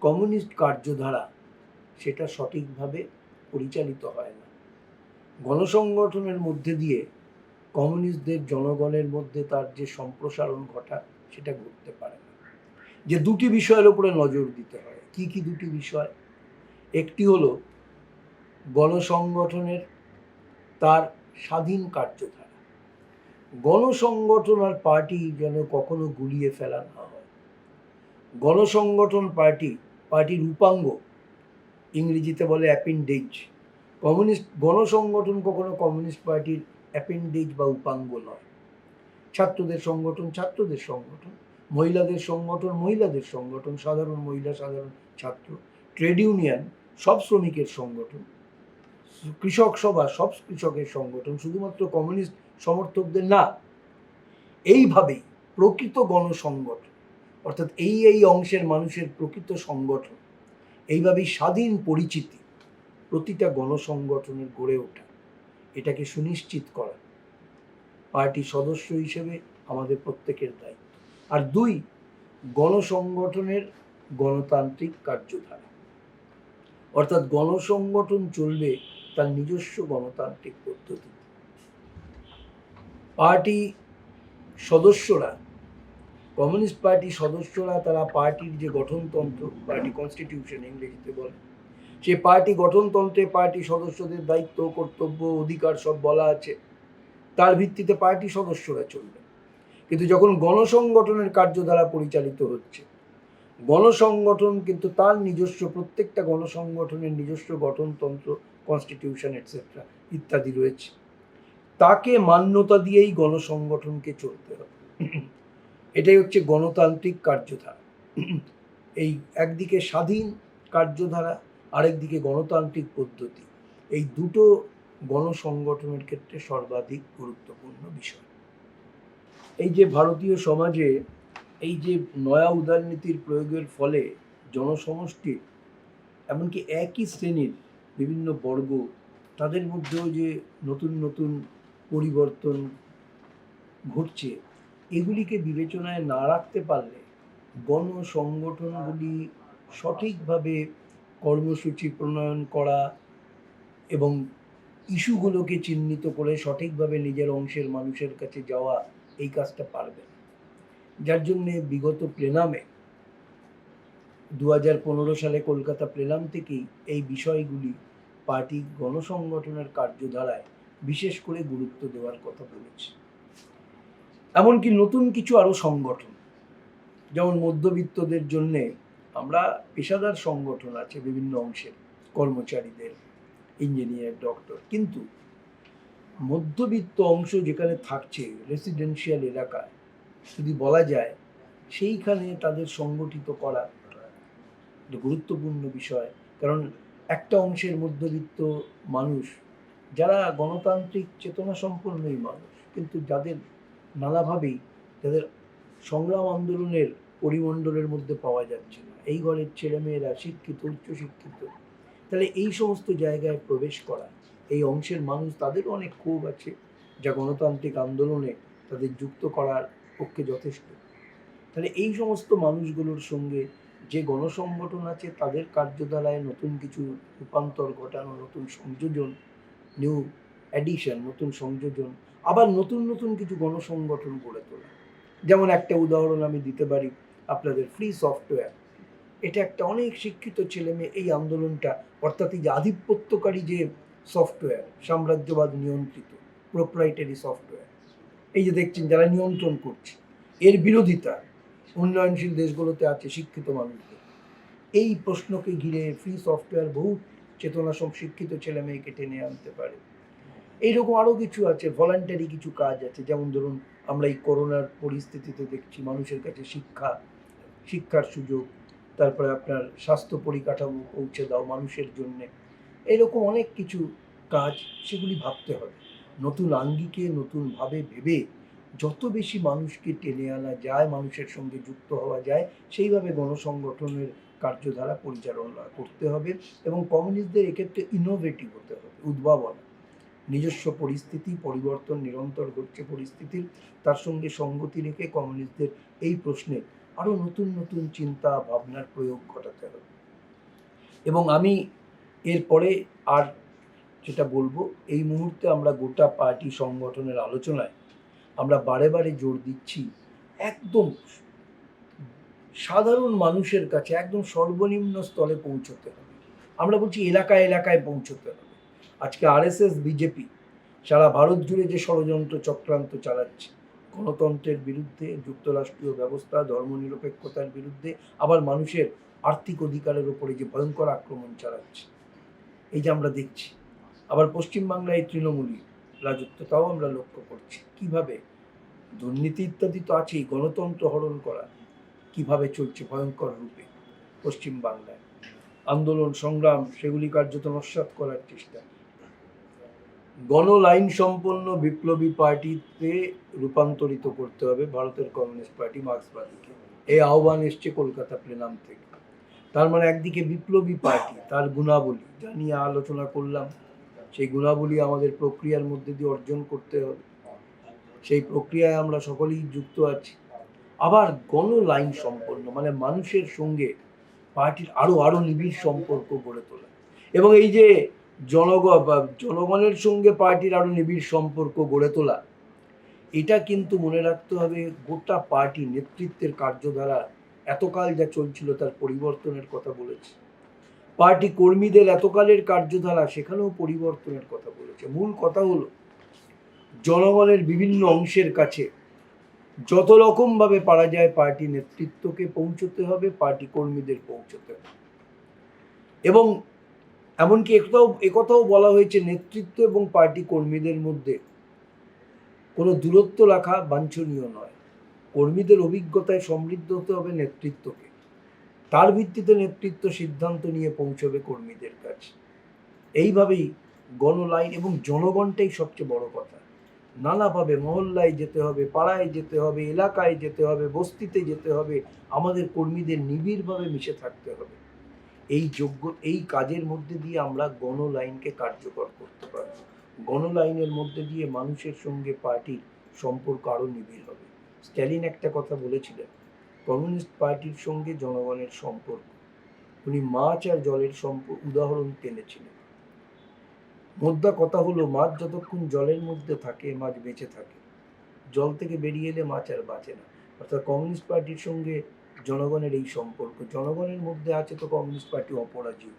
কমিউনিস্ট কার্যধারা সেটা সঠিকভাবে পরিচালিত হয় না। গণসংগঠনের মধ্যে দিয়ে কমিউনিস্টদের জনগণের মধ্যে তার যে সম্প্রসারণ ঘটা সেটা ঘটতে পারে না। যে দুটি বিষয়ের উপরে নজর দিতে হয়, কি কি দুটি বিষয়? একটি হলো গণসংগঠনের তার স্বাধীন কার্যধারা, গণসংগঠন আর পার্টি যেন কখনো গুলিয়ে ফেলা না হয়। গণসংগঠন পার্টির উপাঙ্গ, ইংরেজিতে বলে অ্যাপেন্ডেজ। গণসংগঠন কখনো কমিউনিস্ট পার্টির অ্যাপেন্ডেজ বা উপাঙ্গ নয়। ছাত্রদের সংগঠন ছাত্রদের সংগঠন, মহিলাদের সংগঠন মহিলাদের সংগঠন, সাধারণ মহিলা সাধারণ ছাত্র, ট্রেড ইউনিয়ন সব শ্রমিকের সংগঠন, কৃষক সভা সব কৃষকের সংগঠন, শুধুমাত্র কমিউনিস্ট সমর্থকদের না। এইভাবেই প্রকৃত গণসংগঠন, অর্থাৎ এই অংশের মানুষের প্রকৃত সংগঠন, এইভাবেই স্বাধীন পরিচিতি প্রতিটা গণসংগঠনের গড়ে ওঠা, এটাকে সুনিশ্চিত করা পার্টি সদস্য হিসেবে আমাদের প্রত্যেকের দায়িত্ব। আর 2, গণসংগঠনের গণতান্ত্রিক কার্যধারা, অর্থাৎ গণসংগঠন চলবে তার নিজস্ব গণতান্ত্রিক পদ্ধতি। পার্টি সদস্যরা, কমিউনিস্ট পার্টির সদস্যরা, তারা পার্টির যে গঠনতন্ত্র, পার্টি কনস্টিটিউশন ইংরেজিতে বলে, সেই পার্টি গঠনতন্ত্রে পার্টি সদস্যদের দায়িত্ব, কর্তব্য, অধিকার সব বলা আছে। তার ভিত্তিতে পার্টি সদস্যরা চলবে। কিন্তু যখন গণসংগঠনের কার্যধারা পরিচালিত হচ্ছে, গণসংগঠন কিন্তু তার নিজস্ব, প্রত্যেকটা গণসংগঠনের নিজস্ব গঠনতন্ত্র, কনস্টিটিউশন এটসেট্রা ইত্যাদি রয়েছে। তাকে মান্যতা দিয়েই গণসংগঠনকে চলতে হবে। এটাই হচ্ছে গণতান্ত্রিক কার্যধারা। এই একদিকে স্বাধীন কার্যধারা, আরেকদিকে গণতান্ত্রিক পদ্ধতি, এই দুটো গণসংগঠনের ক্ষেত্রে সর্বাধিক গুরুত্বপূর্ণ বিষয়। এই যে ভারতীয় সমাজে এই যে নয়া উদারনীতির প্রয়োগের ফলে জনসমষ্টির, এমনকি একই শ্রেণীর বিভিন্ন বর্গ, তাদের মধ্যেও যে নতুন নতুন পরিবর্তন ঘটছে, এগুলিকে বিবেচনায় না রাখতে পারলে গণসংগঠনগুলি সঠিকভাবে কর্মসূচি প্রণয়ন করা এবং ইস্যুগুলোকে চিহ্নিত করে সঠিকভাবে নিজের অংশের মানুষের কাছে যাওয়া, এই কাজটা পারবে না। যার জন্যে বিগত প্লেনামে 2015 সালে কলকাতা প্লেনাম থেকেই এই বিষয়গুলি পার্টি গণসংগঠনের কার্যধারায় বিশেষ করে গুরুত্ব দেওয়ার কথা বলেছে। এমনকি নতুন কিছু আরও সংগঠন, যেমন মধ্যবিত্তদের জন্যে আমরা পেশাদার সংগঠন আছে বিভিন্ন অংশের, কর্মচারীদের, ইঞ্জিনিয়ার, ডক্টর, কিন্তু মধ্যবিত্ত অংশ যেখানে থাকছে রেসিডেন্সিয়াল এলাকায়, যদি বলা যায় সেইখানে তাদের সংগঠিত করা গুরুত্বপূর্ণ বিষয়। কারণ একটা অংশের মধ্যবিত্ত মানুষ যারা গণতান্ত্রিক চেতনা সম্পন্নই মানুষ, কিন্তু যাদের নানাভাবেই যাদের সংগ্রাম আন্দোলনের পরিমণ্ডলের মধ্যে পাওয়া যাচ্ছে না, এই ঘরের ছেলেমেয়েরা শিক্ষিত, উচ্চশিক্ষিত, তাহলে এই সমস্ত জায়গায় প্রবেশ করা, এই অংশের মানুষ তাদেরও অনেক ক্ষোভ আছে, যা গণতান্ত্রিক আন্দোলনে তাদের যুক্ত করার পক্ষে যথেষ্ট। তাহলে এই সমস্ত মানুষগুলোর সঙ্গে যে গণসংগঠন আছে তাদের কার্যধারায় নতুন কিছু রূপান্তর ঘটানো, নতুন সংযোজন, নিউ অ্যাডিশন, নতুন সংযোজন, আবার নতুন নতুন কিছু গণসংগঠন গড়ে তোলা। যেমন একটা উদাহরণ আমি দিতে পারি আপনাদের, ফ্রি সফটওয়্যার। এটা একটা অনেক শিক্ষিত ছেলেমেয়ে এই আন্দোলনটা, অর্থাৎ এই যে আধিপত্যকারী যে সফটওয়্যার, সাম্রাজ্যবাদ নিয়ন্ত্রিত প্রোপ্রাইটারি সফটওয়্যার, এই যে দেখছেন যারা নিয়ন্ত্রণ করছে, এর বিরোধিতা উন্নয়নশীল দেশগুলোতে আছে শিক্ষিত মানুষদের। এই প্রশ্নকে ঘিরে ফ্রি সফটওয়্যার বহু চেতনা শিক্ষিত ছেলে মেয়েকে টেনে আনতে পারে। এইরকম আরও কিছু আছে, ভলান্টারি কিছু কাজ আছে। যেমন ধরুন, আমরা এই করোনার পরিস্থিতিতে দেখছি মানুষের কাছে শিক্ষার সুযোগ, তারপরে আপনার স্বাস্থ্য পরিকাঠামো পৌঁছে দাও মানুষের জন্যে, এরকম অনেক কিছু কাজ, সেগুলি ভাবতে হবে নতুন আঙ্গিকে, নতুনভাবে ভেবে যত বেশি মানুষকে টেনে আনা যায়, মানুষের সঙ্গে যুক্ত হওয়া যায়, সেইভাবে গণসংগঠনের কার্যধারা পরিচালনা করতে হবে। এবং কমিউনিস্টদের এক্ষেত্রে ইনোভেটিভ হতে হবে, উদ্ভাবন, নিজস্ব পরিস্থিতি পরিবর্তন নিরন্তর ঘটছে পরিস্থিতির, তার সঙ্গে সঙ্গতি রেখে কমিউনিস্টদের এই প্রশ্নে আরও নতুন নতুন চিন্তা ভাবনার প্রয়োগ ঘটাতে হবে। এবং আমি এরপরে আর যেটা বলবো, এই মুহূর্তে আমরা গোটা পার্টি সংগঠনের আলোচনায় আমরা বারে বারে জোর দিচ্ছি, একদম সাধারণ মানুষের কাছে, একদম সর্বনিম্ন স্তরে পৌঁছতে হবে। আমরা বলছি এলাকায় এলাকায় পৌঁছতে হবে। আজকে আরএসএস, বিজেপি সারা ভারত জুড়ে যে ষড়যন্ত্র চক্রান্ত চালাচ্ছে, গণতন্ত্রের বিরুদ্ধে, যুক্তরাষ্ট্রীয় ব্যবস্থা, ধর্মনিরপেক্ষতার বিরুদ্ধে, আবার মানুষের আর্থিক অধিকারের ওপরে যে ভয়ঙ্কর আক্রমণ চালাচ্ছে, এই যে আমরা দেখছি। আবার পশ্চিমবাংলায় তৃণমূলী রাজত্ব, তাও আমরা লক্ষ্য করছি কিভাবে দুর্নীতি ইত্যাদি তো আছেই, গণতন্ত্র হরণ করা কিভাবে চলছে ভয়ঙ্কর রূপে পশ্চিমবাংলায়, আন্দোলন সংগ্রাম সেগুলি কার্যত নস্যাৎ করার চেষ্টা। গণলাইন সম্পন্ন বিপ্লবী পার্টিতে রূপান্তরিত করতে হবে ভারতের কমিউনিস্ট পার্টি, মার্ক্সবাদীকে। এই আহ্বান এসছে কলকাতা প্লেনাম থেকে। তার মানে একদিকে বিপ্লবী পার্টি, তার গুণাবলী যা নিয়ে আলোচনা করলাম, সেই গুণাবলী আমাদের প্রক্রিয়ার মধ্যে দিয়ে অর্জন করতে হবে, সেই প্রক্রিয়ায় আমরা সকলেই যুক্ত আছি। আবার গণলাইন সম্পন্ন, মানে মানুষের সঙ্গে পার্টির আরো নিবিড় সম্পর্ক গড়ে তোলা, এবং এই যে জনগণের সঙ্গে পার্টির আরো নিবিড় সম্পর্ক গড়ে তোলা, এটা কিন্তু মনে রাখতে হবে গোটা পার্টি নেতৃত্বের কার্যধারা এতকাল যা চলছিল তার পরিবর্তনের কথা বলেছে। পার্টি কর্মীদের এতকালের কার্যধারা, সেখানেও পরিবর্তনের কথা বলেছে। মূল কথা হলো জনগণের বিভিন্ন অংশের কাছে যত রকমভাবে পারা যায় পার্টি নেতৃত্বকে পৌঁছতে হবে, পার্টি কর্মীদের পৌঁছতে হবে। এবং এমনকি একথাও বলা হয়েছে, নেতৃত্ব এবং পার্টি কর্মীদের মধ্যে কোনো দূরত্ব রাখা বাঞ্ছনীয় নয়। কর্মীদের অভিজ্ঞতায় সমৃদ্ধ হতে হবে নেতৃত্বকে, তার ভিত্তিতে নেতৃত্ব সিদ্ধান্ত নিয়ে পৌঁছবে কর্মীদের কাছে। এইভাবেই গণলাইন এবং জনগণটাই সবচেয়ে বড় কথা। নানাভাবে মহল্লায় যেতে হবে, পাড়ায় যেতে হবে, এলাকায় যেতে হবে, বস্তিতে যেতে হবে, আমাদের কর্মীদের নিবিড়ভাবে মিশে থাকতে হবে। এই কাজের মধ্যে দিয়ে আমরা গণলাইনকে কার্যকর করতে পারব। গণলাইনের মধ্যে দিয়ে মানুষের সঙ্গে পার্টির সম্পর্ক আরও নিবিড় হবে। স্ট্যালিন একটা কথা বলেছিলেন, কমিউনিস্ট পার্টির সঙ্গে জনগণের সম্পর্ক। উনি মাছ আর জলের উদাহরণ টেনেছিলেন। মোদ্দা কথা হলো, মাছ যতক্ষণ জলের মধ্যে থাকে মাছ বেঁচে থাকে, জল থেকে বেরিয়ে এলে মাছ আর বাঁচে না। অর্থাৎ কমিউনিস্ট পার্টির সঙ্গে জনগণের এই সম্পর্ক, জনগণের মধ্যে আছে তো কমিউনিস্ট পার্টি অপরাজেয়,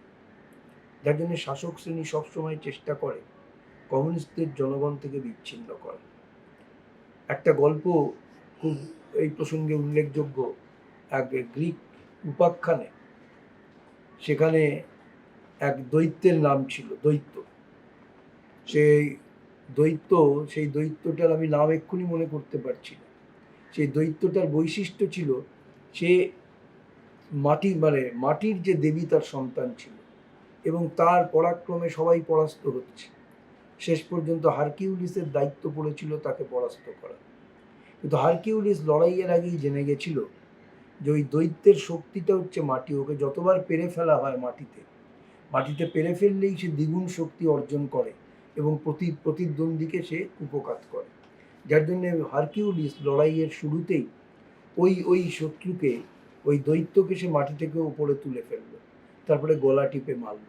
যার জন্য শাসক শ্রেণী সবসময় চেষ্টা করে কমিউনিস্টদের জনগণ থেকে বিচ্ছিন্ন করে। একটা গল্প খুব এই প্রসঙ্গে উল্লেখযোগ্য, এক গ্রিক উপাখ্যানে, সেখানে এক দৈত্যের নাম ছিল দৈত্য। সেই দৈত্যটার আমি নাম এক্ষুনি মনে করতে পারছি না। সেই দৈত্যটার বৈশিষ্ট্য ছিল, সে মাটির যে দেবী তার সন্তান ছিল, এবং তার পরাক্রমে সবাই পরাস্ত হচ্ছে। শেষ পর্যন্ত হারকিউলিসের দায়িত্ব পড়েছিল তাকে পরাস্ত করা। কিন্তু হারকিউলিস লড়াইয়ের আগেই জেনে গেছিল যে ওই দৈত্যের শক্তিটা হচ্ছে মাটি। ওকে যতবার পেরে ফেলা হয় মাটিতে পেরে ফেললেই সে দ্বিগুণ শক্তি অর্জন করে এবং প্রতিদ্বন্দ্বীকে সে উপকাত করে। যার জন্য হারকিউলিস লড়াইয়ের শুরুতেই ওই শত্রুকে, ওই দৈত্যকে সে মাটি থেকে উপরে তুলে ফেললো, তারপরে গলা টিপে মারল।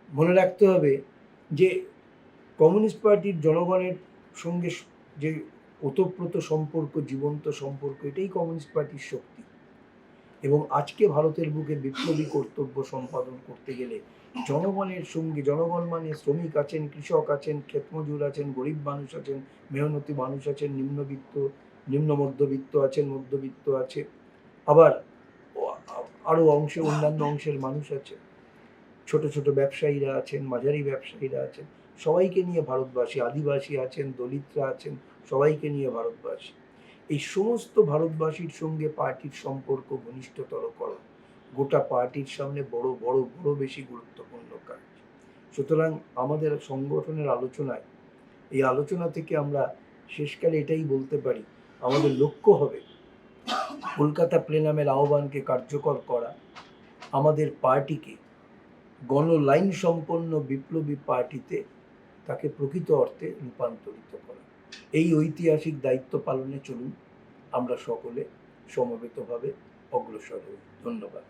মনে রাখতে হবে যে কমিউনিস্ট পার্টির জনগণের সঙ্গে যে ওতপ্রোত সম্পর্ক, জীবন্ত সম্পর্ক, এটাই কমিউনিস্ট পার্টির শক্তি। এবং আজকে ভারতের বুকে বিপ্লবী কর্তব্য সম্পাদন করতে গেলে জনগণের সঙ্গে, জনগণ মানে শ্রমিক আছেন, কৃষক আছেন, ক্ষেতমজুর আছেন, গরিব মানুষ আছেন, মেহনতি মানুষ আছেন, নিম্ন মধ্যবিত্ত আছেন, মধ্যবিত্ত আছে, আবার আরও অন্যান্য অংশের মানুষ আছে, ছোট ছোট ব্যবসায়ীরা আছেন, মাঝারি ব্যবসায়ীরা আছেন, সবাইকে নিয়ে ভারতবাসী, আদিবাসী আছেন, দলিতরা আছেন, সবাইকে নিয়ে ভারতবাসী। এই সমস্ত ভারতবাসীর সঙ্গে পার্টির সম্পর্ক ঘনিষ্ঠতর করা গোটা পার্টির সামনে বড় বেশি গুরুত্বপূর্ণ কাজ। সুতরাং আমাদের সংগঠনের আলোচনায়, এই আলোচনা থেকে আমরা শেষকালে এটাই বলতে পারি, আমাদের লক্ষ্য হবে কলকাতা প্লেনামের আহ্বানকে কার্যকর করা, আমাদের পার্টিকে গণলাইন সম্পন্ন বিপ্লবী পার্টিতে তাকে প্রকৃত অর্থে রূপান্তরিত করা। এই ঐতিহাসিক দায়িত্ব পালনে চলুন আমরা সকলে সমবেতভাবে অগ্রসর হই। ধন্যবাদ।